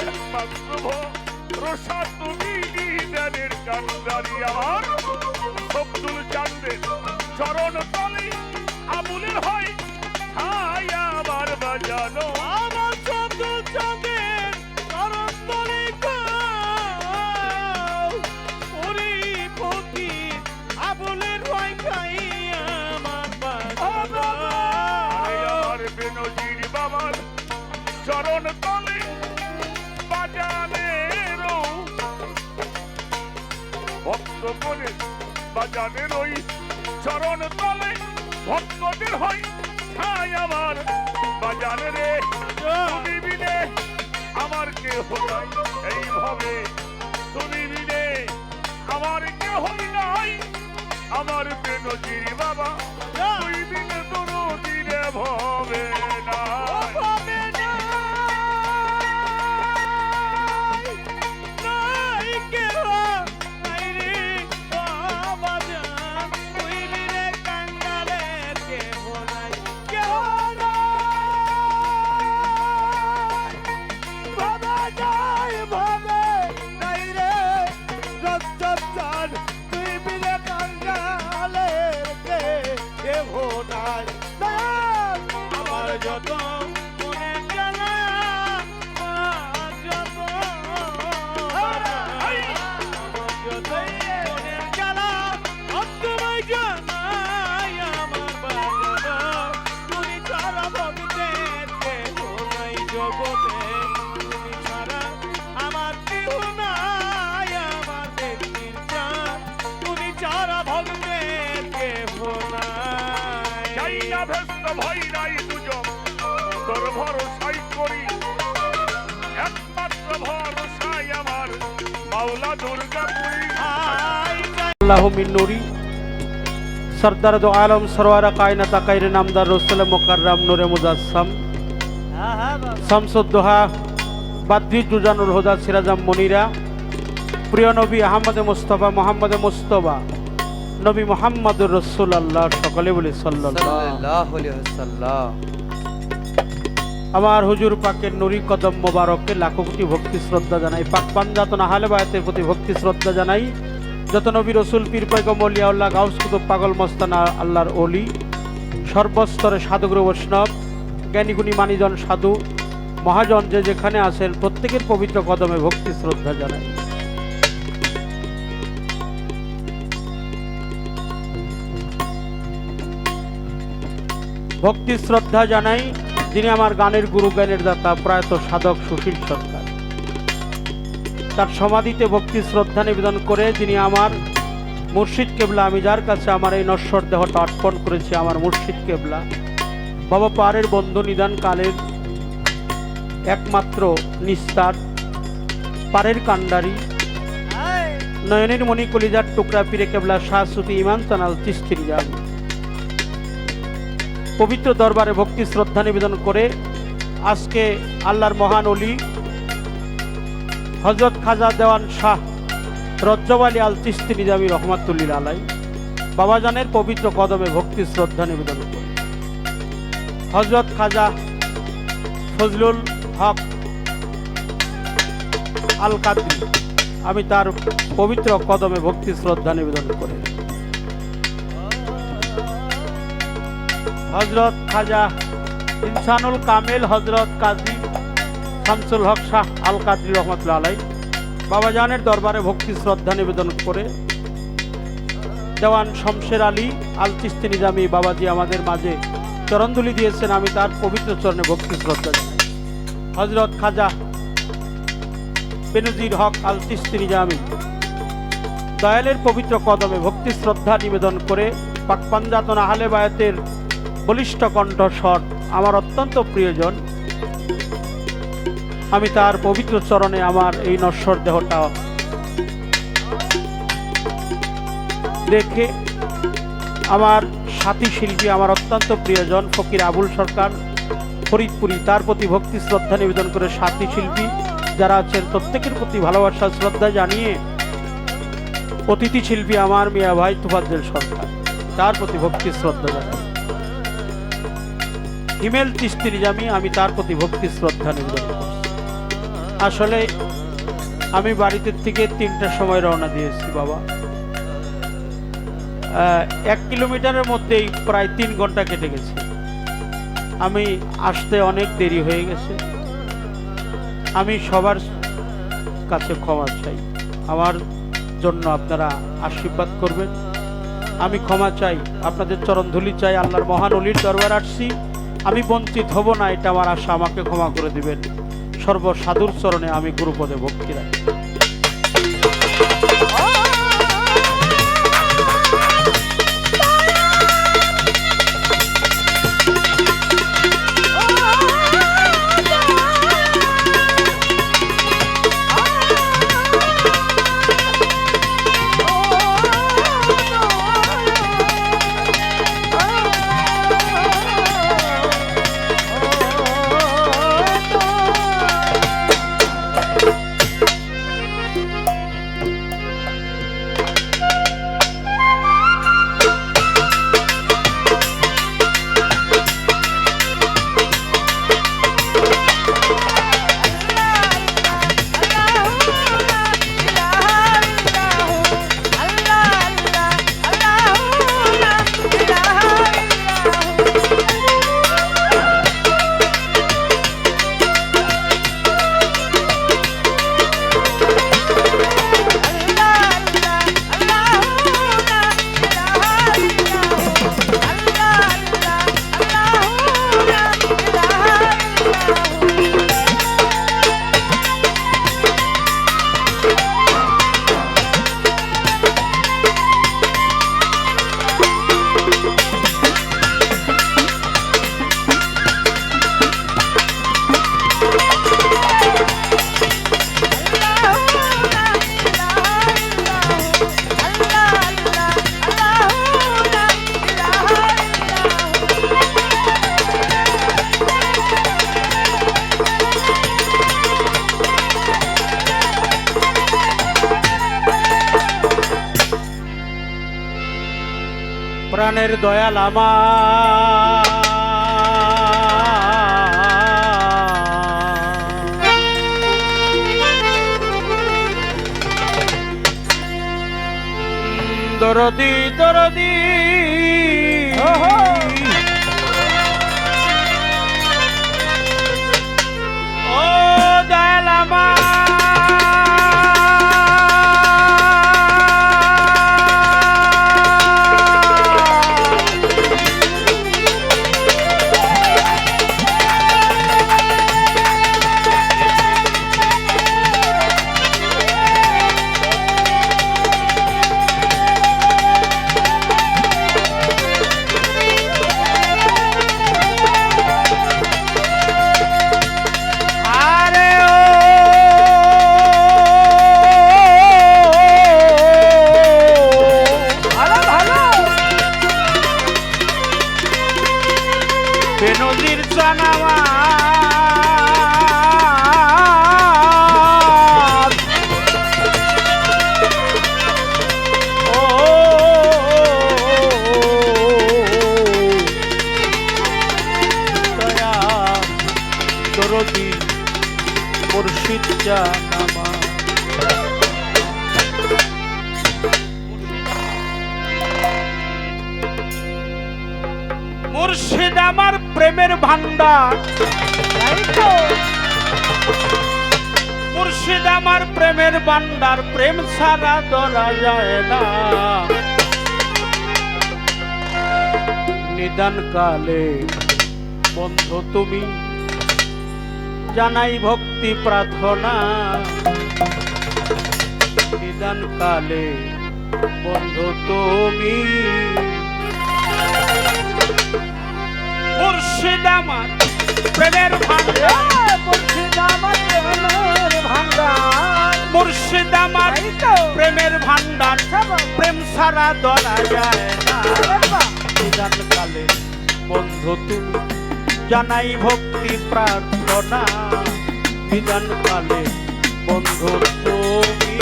একমাত্র ভরসা তুমি নিদানের কান্দারি আমার আব্দুল চাঁদের চরণ তলে আবুলের হয় হায় আমার বাজানো আমার আব্দুল চাঁদের চরণ তলে ওরে ফকির আবুলের হয় খাই আমার বাবা আরে আমার বেনজির বাবার চরণ তলে বাজানেরও ভক্ত করে বাজানের ওই চরণ তলে ভক্তদের হয় ছাই আমার বাজানে রে তুমি বিনে আমার কেহ নাই এইভাবে তুমি বিনে আমার কেহ নাই আমার বেনজির বাবা তুই বিনে তোর দিনে ভবে না হবে নাই কেহ নাই রে বাবা জান তুই বিনে কাঙ্গালের কেহ নাই কেহ ভাবে নাই ভাবে নাই রে রঞ্জন চান তুই বিলে কাঙ্গালের কেহ নাই দয়াল আমার যত মনে জ্বালা আমার যত যত মনে জ্বালা তোমায় জানাই আমার বাজানো তুমি ছাড়া ভক্তের কেহ নাই জগতে তুমি ছাড়া আমার কেহ নাই আমার ব্যক্তির চান তুমি ছাড়া ভক্তের কেহ চাই নাই না ভেস্ত ভয় নাই দুজন তোর ভরসাই করি একমাত্র ভরসাই আমার মাওলা দুর্গাপুরী अल्लाह मिन नूरी सरदार दो आलम सरवार कायनात कायर नामदार रसूल मुकर्रम नूरे मुजस्सम শামসুদ্দোহা বাদ্রি জুজানুল হুদা সিরাজাম মনিরা প্রিয় নবী আহমদ মুস্তফা নবী মুহাম্মদুর রাসূলুল্লাহ সকলে বলি সাল্লাল্লাহু আলাইহি ওয়াসাল্লাম। আমার হুজুর পাকের নুরি কদম মোবারককে লাখো কোটি ভক্তি শ্রদ্ধা জানাই, পাক পাঞ্জাতন আহলে বায়াতের প্রতি ভক্তি শ্রদ্ধা জানাই। যত নবী রসুল পীর পয়গম্বর আউলিয়া গাউস কুতুব পাগল মস্তানা আল্লাহর ওলি সর্বস্তরে সাধুগুরু বৈষ্ণব জ্ঞানীগুণী মানিজন সাধু মহাজন যে যেখানে আছেন প্রত্যেকের পবিত্র কদমে ভক্তি শ্রদ্ধা জানাই। ভক্তি শ্রদ্ধা জানাই যিনি আমার গানের গুরু জ্ঞানের দাতা প্রয়াত সাধক সুশীল সরকার, তার সমাধিতে ভক্তি শ্রদ্ধা নিবেদন করে যিনি আমার মুর্শিদ কেবলা, আমি যার কাছে আমার এই নশ্বর দেহটা অর্পণ করেছি, আমার মুর্শিদ কেবলা বাবা পারের বন্ধু নিদান কালের একমাত্র নিস্তার, পারের কান্ডারি, নয়নের মণি কলিজার টুকরা পীরে কেবলা শাহ সুফি ইমান চানাল চিস্তির যান পবিত্র দরবারে ভক্তি শ্রদ্ধা নিবেদন করে আজকে আল্লাহর মহান অলি হযরত খাজা দেওয়ান শাহ রজ্জব আলী আল চিশতি নিজামী রহমাতুল্লিল আলাই বাবাজানের পবিত্র কদমে ভক্তি শ্রদ্ধা নিবেদন করে হযরত খাজা ফজলুল হক আল কাদরি, আমি তার পবিত্র কদমে ভক্তি শ্রদ্ধা নিবেদন করে হযরত খাজা ইনসানুল কামেল হযরত কাজী শামসুল হক শাহ আল কাদরি রহমাতুল্লাহ আলাই বাবাজানের দরবারে ভক্তি শ্রদ্ধা নিবেদন করে দেওয়ান শমশের আলী আল চিশতি নিজামী বাবাজি আমাদের মাঝে চরণধুলি দিয়েছেন, আমি তার পবিত্র চরণে ভক্তি শ্রদ্ধা জানাই। হযরত খাজা বেনজির হক আল চিশতি নিজামী দয়ালের পবিত্র কদমে ভক্তি শ্রদ্ধা নিবেদন করে পাক পাঞ্জাতন আহলে বায়াতের বলিষ্ঠ কণ্ঠস্বর আমার অত্যন্ত প্রিয়জন, আমি তার পবিত্র চরণে আমার এই নশ্বর দেহটা রেখে আমার সাথী শিল্পী, আমার অত্যন্ত প্রিয়জন ফকির আবুল সরকার ফরিদপুরি, তার প্রতি ভক্তি শ্রদ্ধা নিবেদন করে সাথী শিল্পী যারা আছেন প্রত্যেকের প্রতি ভালোবাসা শ্রদ্ধা জানিয়ে অতিথি শিল্পী আমার মিয়া ভাই তোফাজ্জল সরকার, তার প্রতি ভক্তি শ্রদ্ধা জানাই। হিমেল চিশতি নিজামী, আমি তার প্রতি ভক্তি শ্রদ্ধা নিবেদন করছি। আসলে আমি বাড়িতে থেকে 3টার সময় রওনা দিয়েছি বাবা। 1 কিলোমিটারের মধ্যেই প্রায় 3 ঘন্টা কেটে গেছে। আমি আসতে অনেক দেরি হয়ে গেছে। আমি সবার কাছে ক্ষমা চাই, আমার জন্য আপনারা আশীর্বাদ করবেন। আমি ক্ষমা চাই, আপনাদের চরণধুলি চাই। আল্লাহর মহান অলির দরবার আসছি, আমি বঞ্চিত হব না, এটা আমার আশা। আমাকে ক্ষমা করে দিবেন। সর্বসাধুর চরণে আমি গুরুপদে ভক্তি রাখি। প্রাণের দয়াল আমার দরদি দরদি ও দয়াল আমার বেনজির জানাওয়ার ও দয়া দরদি মুর্শিদ জানাওয়ার মুর্শিদ আমার প্রেমের ভান্ডার, মুর্শিদ আমার প্রেমের ভান্ডার, প্রেম ছাড়া ধরা যায় না। নিদান কালে বন্ধু তুমি জানাই ভক্তি প্রার্থনা, নিদান কালে বন্ধু তুমি মুর্শিদ আমার প্রেমের ভান্ডার, মুর্শিদ আমার প্রেমের ভান্ডার, মুর্শিদ আমার প্রেমের ভান্ডার, প্রেম ছাড়া ধরা যায় না। নিদান কালে বন্ধু তুমি জানাই ভক্তি প্রার্থনা, নিদান কালে বন্ধু তুমি।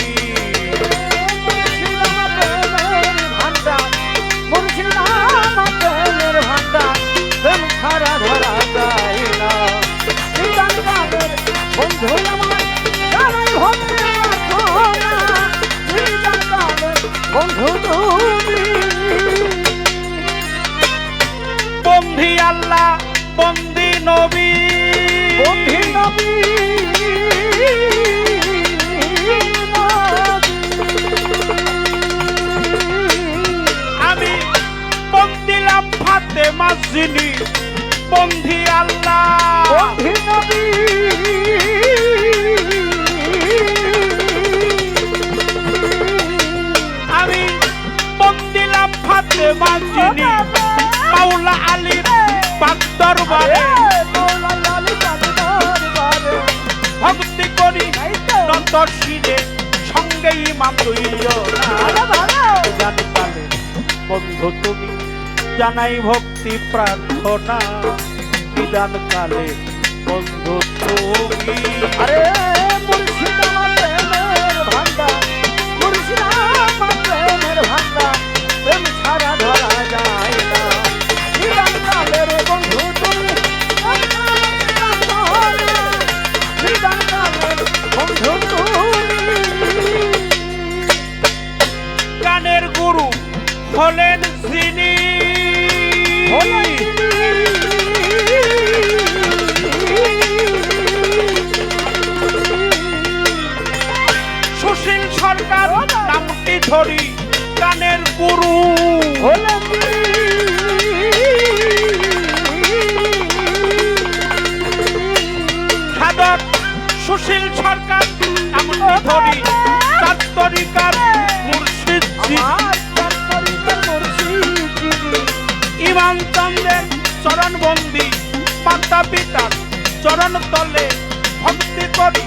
ছাড়া ধরা যায় না বন্ধু আমার জানাই বন্ধু তুমি বন্ধি আল্লাহ বন্দি নবী বন্ধু নবী আমি বন্দিলাম ফাতেমা যিনি বন্ধি আল্লাহ বন্ধু নবী আমি বন্দিলাম ফাতেমা যিনি মাওলা আলীর পাক দরবারে ভক্তি করি নত শিরে সঙ্গে ইমাম লইল জান পালে বন্ধু তুমি জানাই ভক্তি প্রার্থনা বিধান কালে বন্ধু তুমি। আরে মুর্শিদ আমার প্রেমের ভান্ডার মুর্শিদ আমার প্রেমের ভান্ডার প্রেম ছাড়া ধরা যায় না বিধান কালের বন্ধু তুমি বিধান কালের বন্ধু তুমি গানের গুরু হলেন যিনি সুশীল সরকার নামটি ধরি গানের গুরু হলেন সাধক সুশীল সরকার নামটি ধরি তার তরিকার মুর্শিদ ইমাম চন্দ্রের চরণ বন্দি মাতা পিতার চরণ তলে ভক্তি করি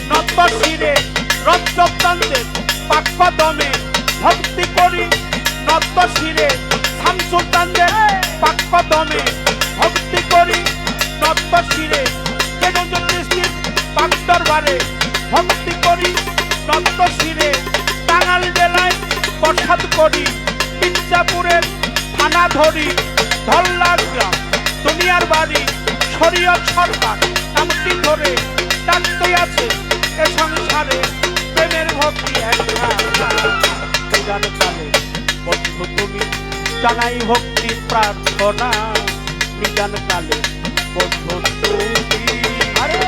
নত শিরে রক্তচন্দ্রের পাক্ষ দমে ভক্তি করি নত শিরে শামসুলতানদের পাক্ষ দমে ভক্তি করি নত শিরে কেন্দ্রীয় পাক দরবারে ভক্তি করি নত শিরে টাঙ্গাইল জেলায় প্রসাদ করি মির্জাপুরের থানা ধরি ধল্লা গ্রাম দুনিয়ার বাড়ি শরীয়ত সরকার নামটি ধরে ডাকতে আছে এ সংসারে প্রেমের ভক্তি গান কালে বন্ধু তুমি জানাই ভক্তি প্রার্থনা নিদান কালে বন্ধু তুমি। আরে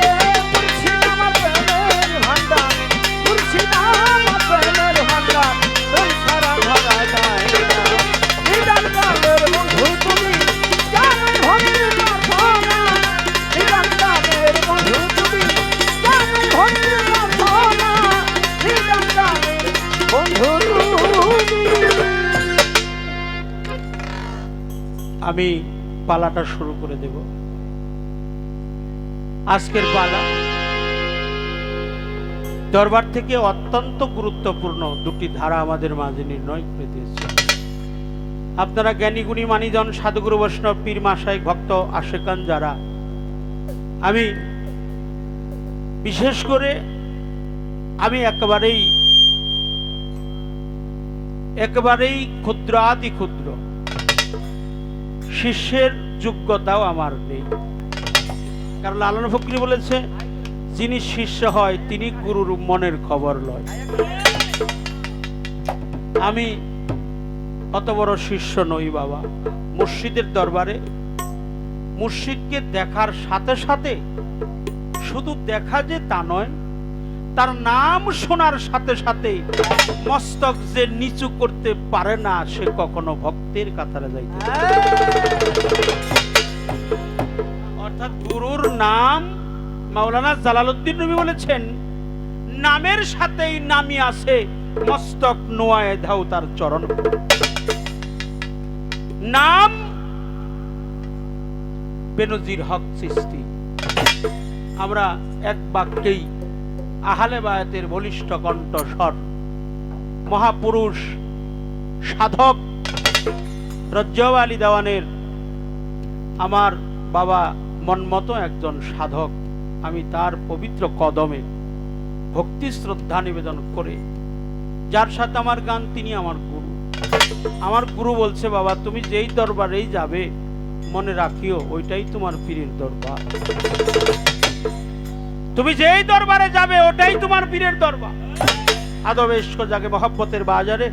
মুর্শিদ আমার প্রেমের ভান্ডার মুর্শিদ আমার প্রেমের ভান্ডার প্রেম ছাড়া ধরা যায় না বিধান কালের বন্ধু তুমি জানাই ভক্তি প্রার্থনা বিধান কালের বন্ধু তুমি জানাই ভক্তি প্রার্থনা বিধান কালের বন্ধু তুমি। আমি পালাটা শুরু করে দেব। আজকের পালা দরবার থেকে অত্যন্ত গুরুত্বপূর্ণ দুটি ধারা আমাদের মাঝে নির্ণয় করে দিয়েছে। আপনারা জ্ঞানী গুণী মানিজন সাধুগুরু বৈষ্ণব পীর মাসায় ভক্ত আশেকান যারা, আমি বিশেষ করে আমি একেবারেই ক্ষুদ্রাতি ক্ষুদ্র, শিষ্যের যোগ্যতাও আমার নেই। কারণ লালন ফকির বলেছে, যিনি শিষ্য হয় তিনি গুরুর মনের খবর লয়। আমি অত বড় শিষ্য নই বাবা। মুর্শিদের দরবারে মুর্শিদকে দেখার সাথে সাথে শুধু দেখা যে তা নয়, তার নাম শোনার সাথে সাথে মস্তক যে নিচু করতে পারে না সে কখনো ভক্তের কাতারে যাইতে পারে না। অর্থাৎ গুরুর নাম, মাওলানা জালালউদ্দিন রুমি বলেছেন, নামের সাথেই নামি আছে মস্তক নোয়ায় ধাও তার চরণ। নাম বেনজির হক চিশতি। আমরা এক বাক্যেই আহলে বায়াতের বলিষ্ঠ কণ্ঠস্বর মহাপুরুষ সাধক রজ্জব আলী দেওয়ানের, আমার বাবা মনমতো একজন সাধক, আমি তার পবিত্র কদমে ভক্তি শ্রদ্ধা নিবেদন করে, যার সাথে আমার গান তিনি আমার গুরু। আমার গুরু বলছে, বাবা তুমি যেই দরবারেই যাবে মনে রাখিও ওইটাই তোমার পীরের দরবার। তুমি যেই দরবারে যাবে ওটাই তোমার পীরের দরবার। আদব ইশক জাগে মহব্বতের বাজারে,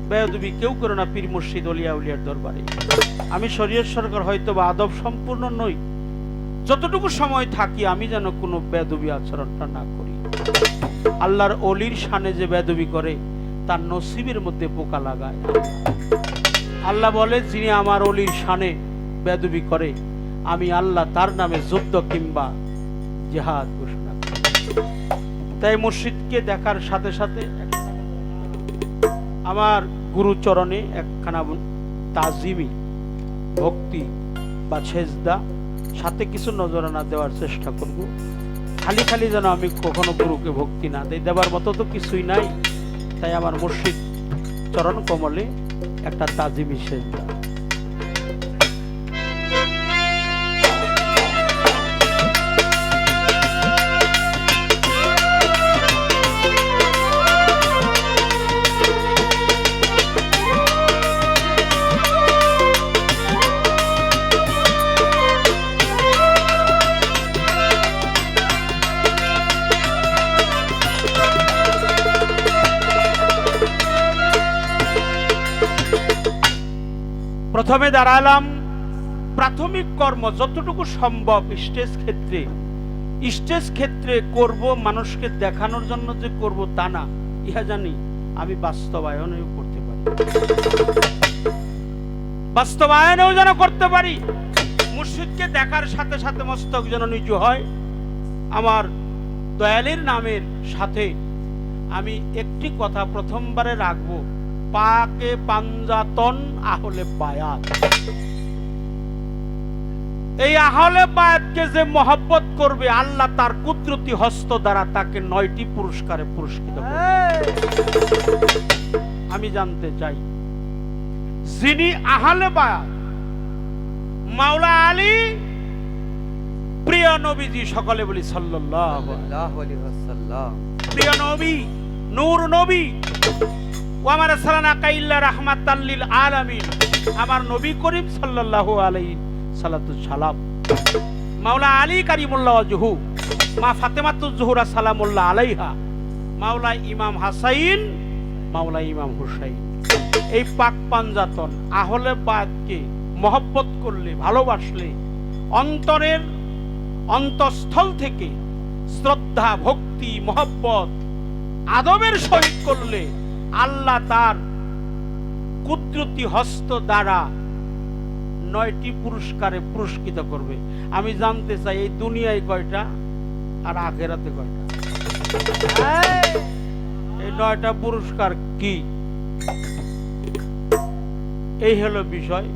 বেয়াদবি কেউ করে না পীর মুর্শিদ ওলিয়া উলিয়ার দরবারে। আমি শরীয়ত সরকার হয়তো বা আদব সম্পূর্ণ নই, যতটুকু সময় থাকি আমি যেন কোনো বেয়াদবি আচরণটা না করি। আল্লাহর অলির শানে যে বেয়াদবি করে তার নসিবের মধ্যে পোকা লাগায়। আল্লাহ বলে, যিনি আমার অলির শানে বেয়াদবি করে আমি আল্লাহ তার নামে যুদ্ধ কিংবা জিহাদ ঘোষণা করি। তাই মুর্শিদকে দেখার সাথে সাথে আমার গুরুচরণে একখানা তাজিমি ভক্তি বা সেজদা, সাথে কিছু নজরানা দেওয়ার চেষ্টা করব। খালি খালি যেন আমি কখনো গুরুকে ভক্তি না দেই, দেবার মতো তো কিছুই নাই। তাই আমার মুর্শিদ চরণ কমলে একটা তাজিমি সেজদা। প্রথমে দাঁড়ালাম প্রাথমিক কর্ম যতটুকু সম্ভব স্টেজ ক্ষেত্রে করব, মানুষকে দেখানোর জন্য যে করব তা না, ইহা জানি আমি বাস্তবায়নেও করতে পারি, বাস্তবায়নেও যেন করতে পারি। মুর্শিদকে দেখার সাথে সাথে মস্তক যেন নিচু হয়। আমার দয়ালের নামের সাথে আমি একটি কথা প্রথমবারে রাখবো, পাকে পাঞ্জাতন আহলে বায়াত। এই আহলে বায়াতকে যে মহব্বত করবে আল্লাহ তার কুদরতি হস্ত দ্বারা তাকে 9টি পুরস্কারে পুরস্কৃত করবে। আমি জানতে চাই, যিনি আহলে বায়াত, মাওলা আলী প্রিয় নবীজি, সকলে বলি সাল্লাল্লাহু আলাইহি ওয়াসাল্লাম। প্রিয় নবী, নূর নবী, আমার নবী করিম সাল্লাল্লাহু আলাইহি সালাম, মাওলা আলী কারিমুল্লাহ ওয়াজহু, মা ফাতেমাতুজ জোহরা সালামুল্লাহ আলাইহা, মাওলা ইমাম হাসাইন, মাওলা ইমাম হুসাইন। এই পাক পাঞ্জাতন আহলে বায়াতকে মহব্বত করলে, ভালোবাসলে, অন্তরের অন্তঃস্থল থেকে শ্রদ্ধা ভক্তি মহব্বত আদবের সহিত করলে আল্লাহ তার কুদরতি হস্ত দ্বারা 9টি পুরস্কারে পুরস্কৃত করবে। আমি জানতে চাই এই দুনিয়ায় কয়টা আর আখিরাতে কয়টা? এই 9টা পুরস্কার কি? এই হলো বিষয়।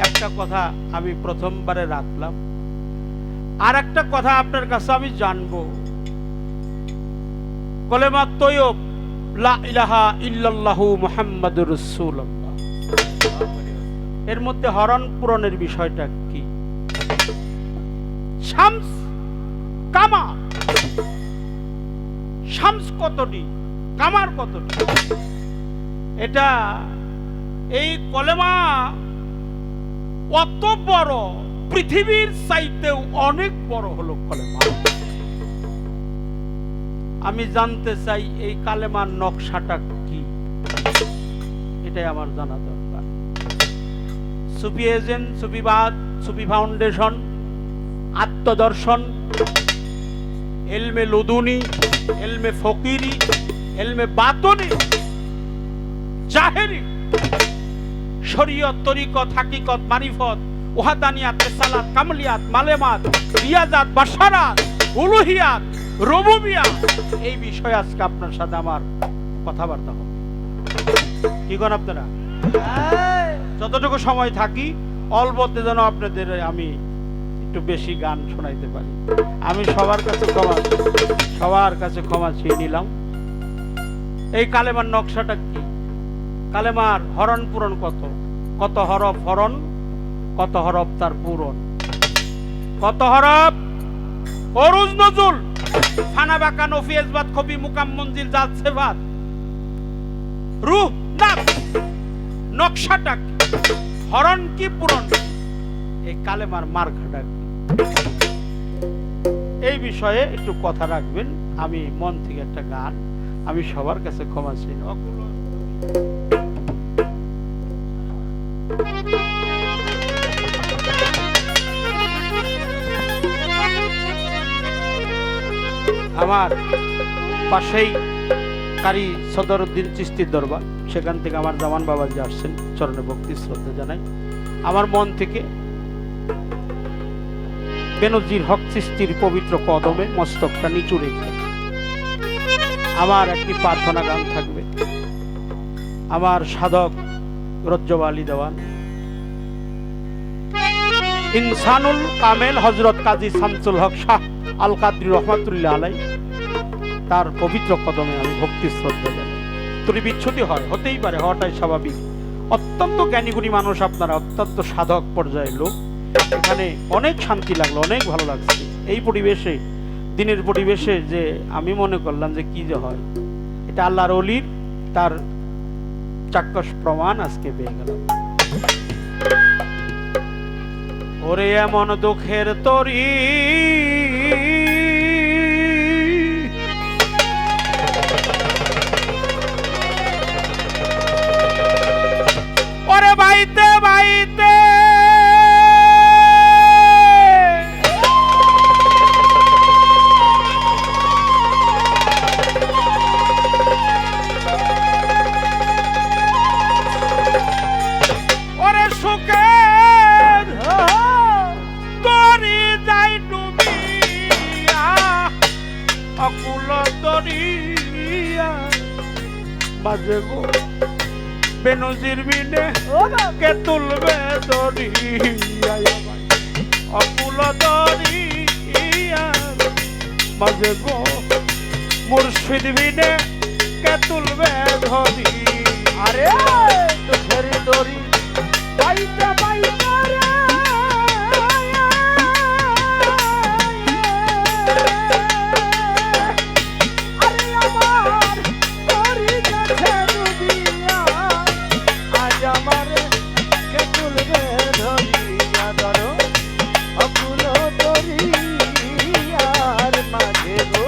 একটা কথা আমি প্রথমবারে রাখলাম, আর একটা কথা আপনার কাছে আমি জানবো। কলেমা তৈয়ব লা ইলাহা ইল্লাল্লাহু মুহাম্মাদুর রাসূলুল্লাহ, এর মধ্যে হরণ পূরণের বিষয়টা কি? শামস কামার, শামস কতটি, কামার কতটি? এটা এই কলেমা অত বড়, পৃথিবীর চাইতেও অনেক বড় হলো কলেমা। আমি জানতে চাই এই কালেমার নকশাটা কি, এটাই আমার জানা দরকার। সুফি এজেন্ট, সুফিবাদ, সুফি ফাউন্ডেশন, আত্মদর্শন, এলমে লুদুনি, এলমে ফকিরি, এলমে বাতনি, জাহেরি, শরীয়ত, তরিকত, হাকিকত, মারিফত, ওয়াহদানিয়াত, রিসালাত, কামলিয়াত, মালেমাত, রিয়াজাত, বাশারাত, উলুহিয়াত, রুবুবিয়াত, এই বিষয়ে আজকে আপনার সাথে আমার কথাবার্তা হবে। কি করেন আপনারা? যতটুকু সময় থাকি অল্পতে যেন আপনাদের আমি একটু বেশি গান শোনাইতে পারি। আমি সবার কাছে ক্ষমা চেয়ে নিলাম। এই কালেমার নকশাটা কি? কালেমার হরণ পূরণ কত? কত হরফ হরণ, কত হরফ তার পূরণ, কত হরফ অরুজ নজুল ফানা বাকা নফি ইসবাত খবি মুকাম মঞ্জিল জাত সেবাত রূহ নাক নকশাটা কি? হরণ কি পূরণ এই কালেমার মার্কাটা কি? এই বিষয়ে একটু কথা রাখবেন। আমি মন থেকে একটা গান, আমি সবার কাছে ক্ষমা চাই। আমার পাশেই কারি সদরউদ্দিন চিশতির দরবার, সেখান থেকে আমার জামান বাবাজি আসছেন, চরণে ভক্তি শ্রদ্ধা জানাই। আমার মন থেকে বেনজির হক চিশতির পবিত্র কদমে মস্তকটা নিচু রেখে আমার একটি প্রার্থনা গান থাকবে। আমার সাধক রজ্জব আলী দেওয়ান, ইনসানুল কামেল হযরত কাজী শামসুল হক শাহ আল কাদরি রহমাতুল্লাহ আলাই, তার পবিত্র কদমে আমি ভক্তি শ্রদ্ধা জানাই। ত্রুটি বিচ্ছুতি হয়, হতেই পারে, হওয়াটাই স্বাভাবিক। অত্যন্ত জ্ঞানীগুণী মানুষ আপনারা, অত্যন্ত সাধক পর্যায়ের লোক। এখানে অনেক শান্তি লাগলো, অনেক ভালো লাগছে এই পরিবেশে, দিনের পরিবেশে। যে আমি মনে করলাম যে কি যে হয়, এটা আল্লাহর ওলির তার চাক্ষুষ প্রমাণ আজকে পেয়ে গেলাম। ওরে এমন দুঃখের তরি ওরে বাইতে বাইতে ওরে সুখের তরি যাই ডুবিয়া অকুল দরিয়া মাঝে গো বেনজির বিনে কে তুলবে দরিয়া অকুল দরিয়া মাঝে গো মুর্শিদ বিনে কে তুলবে ধরি। আরে দুঃখের দড়ি বাইতে বাইতে রে, আরে আমার দড়ি গেছে ডুবিয়া, আজ আমার কে তুলবে ধরিয়া ধরো অকুল দরিয়ার মাঝে গো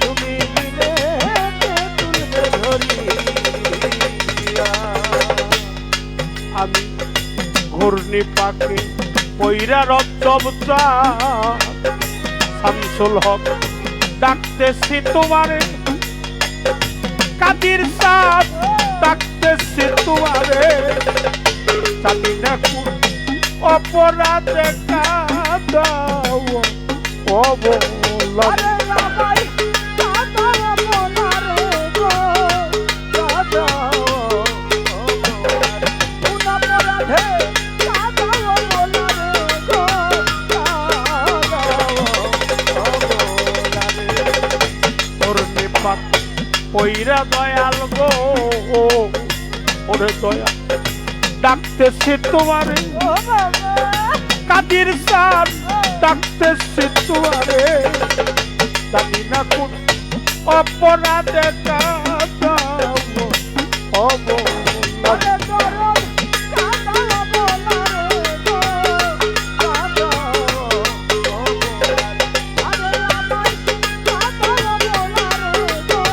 তুমি বিনে কে তুলবে ধরিয়া। আমি ঘূর্ণি পাকে পইরা রজ্জব শামসুল হক ডাকতেছি তোমারে, কাদির সাথ ডাকতেছি তোমারে, জানি না কোন অপরাধে কাঁদাও ও বলা। আরে রাবাই কাঁদাও মোনারে গো, কাঁদাও মোনারে, কোন অপরাধে কাঁদাও মোনারে গো, কাঁদাও মোনারে। ঘূর্ণি পাক পইরা দয়াল গো ওরে দয়া ডাকতেছি তোমারে, ও বাবা কাদির সাথ ডাকতেছি তোমারে, জানি না কোন অপরাধে কাঁদাও ও বলা। আরে দরদ কাঁদাও মোনারে গো, কাঁদাও মোনারে, আরে আমায় কাঁদাও মোনারে গো,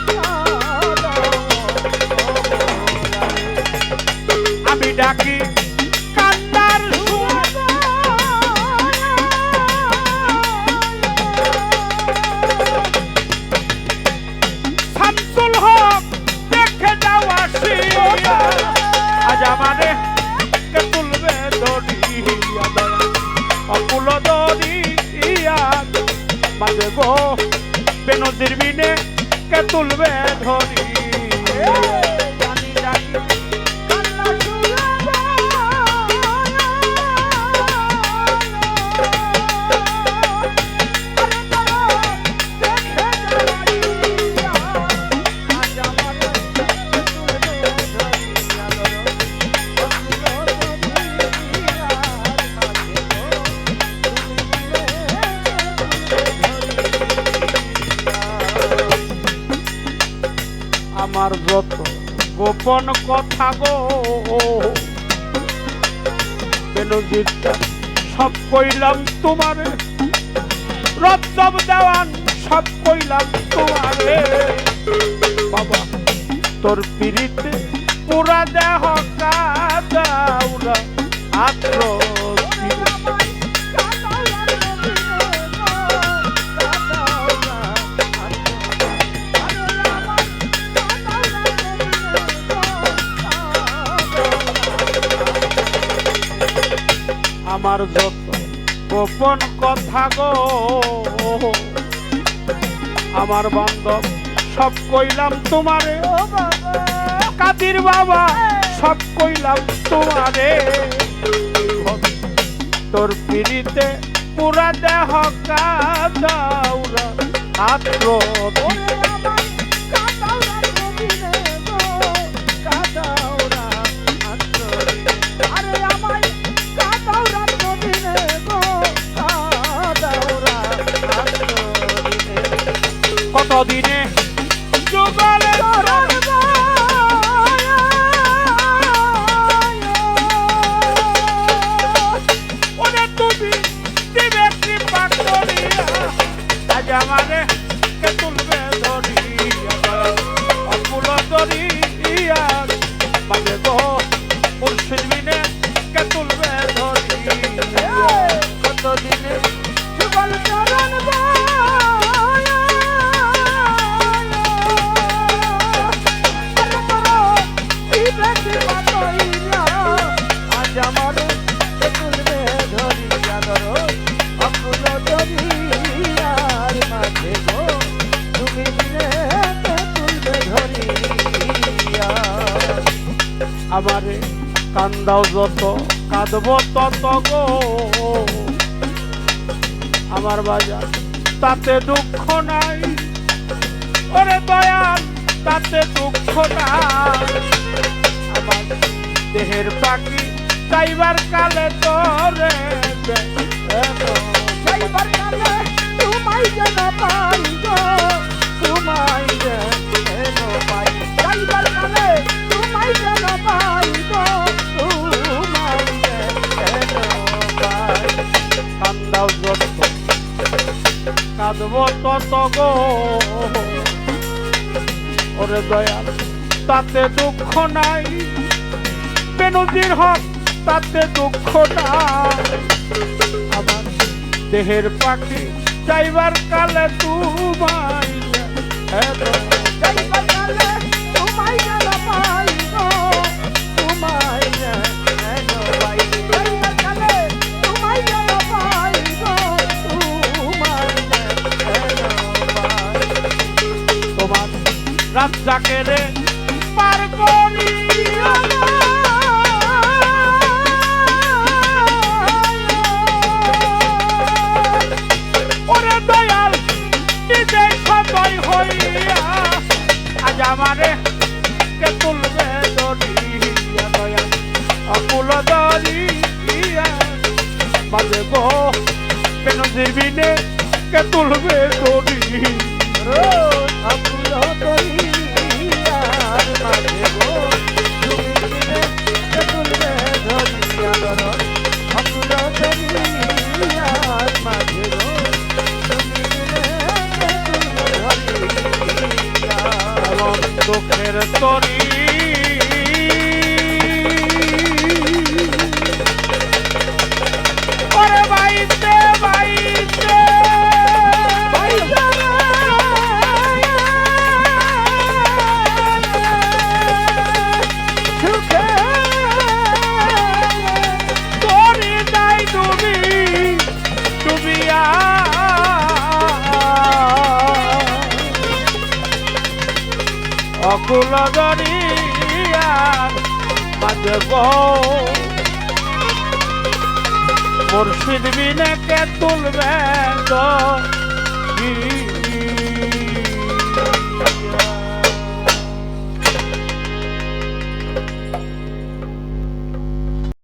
কাঁদাও মোনারে। আমি ডাকি কান্নার সুর, শামসুল হক দেখে যাও আসিয়া, আজ আমারে কে তুলবে দরিয়া দয়া অকুল দরিয়া মাঝে গো বেনজির বিনে কে তুলবে ধরি। জানি ডাকি কান্না সুরে গোপন কথা গো বেনজিরটা সব কইলাম তোমারে রজ্জব দেওয়ান সব কইলাম তোমারে বাবা তোর পিড়িতে পুরা দেহ কাদাউরা আত্র আমার যত গোপন কথা গো আমার বান্ধব সব কইলাম তোমারে কাদির বাবা সব কইলাম তোমারে তোর পিড়িতে পুরা দেহ কাদাউরা আত্র কতদিনে যুগলে ওরে তুমি দিবে কৃপা করিয়া আজ আমারে কে তুলবে ধরিয়া অকুল ধরিয়া মাঝে গো মুর্শিদ বিনে কে তুলবে ধরিয়া কতদিনে যুগল চরণ আমারে কান্দাও যত কাঁদব তত গো আমার বাজার তাতে দুঃখ নাই ওরে দয়াল তাতে দুঃখ নাই আমার দেহের পাখি যাইবার কালে তোরে যাইবার কালে তোমায় যেন পাই গো তোমায় যেন পাই যাইবার কালে তোমায় যেন পাই গো তোমায় যেন পাই কান্দাও যত কাঁদব তত গো ওরে দয়াল তাতে দুঃখ নাই বেনজির হক তাতে দুঃখ নাই আমার দেহের পাখি যাইবার কালে তোমায় যাইবার কালে তোমায় যেন পাই গো তোমায় যেন পাই যাইবার কালে তোমায় যেন পাই গো তোমায় যেন পাই তোমার রাজ্জাকে রে পার করিয়া ওরে দয়াল নিজে সদয় হইয়া আজ আমারে কে তুলবে দরিয়া দয়াল অকুল দরিয়া বাজে গো বেনজির বিনে কে তুলবে দরিয়া অকুল দরিয়া বাজে গো তুমি বিনে কে তুলবে দরিয়া অকুল দরিয়া বাজে গো দুঃখের তরি ওরে বাইতে বাইতে সুখে তরি নাই ডুবি ডুবিয়া অকুল দরিয়ার মাঝে গো মুর্শিদ বিনে কে তুলবে গো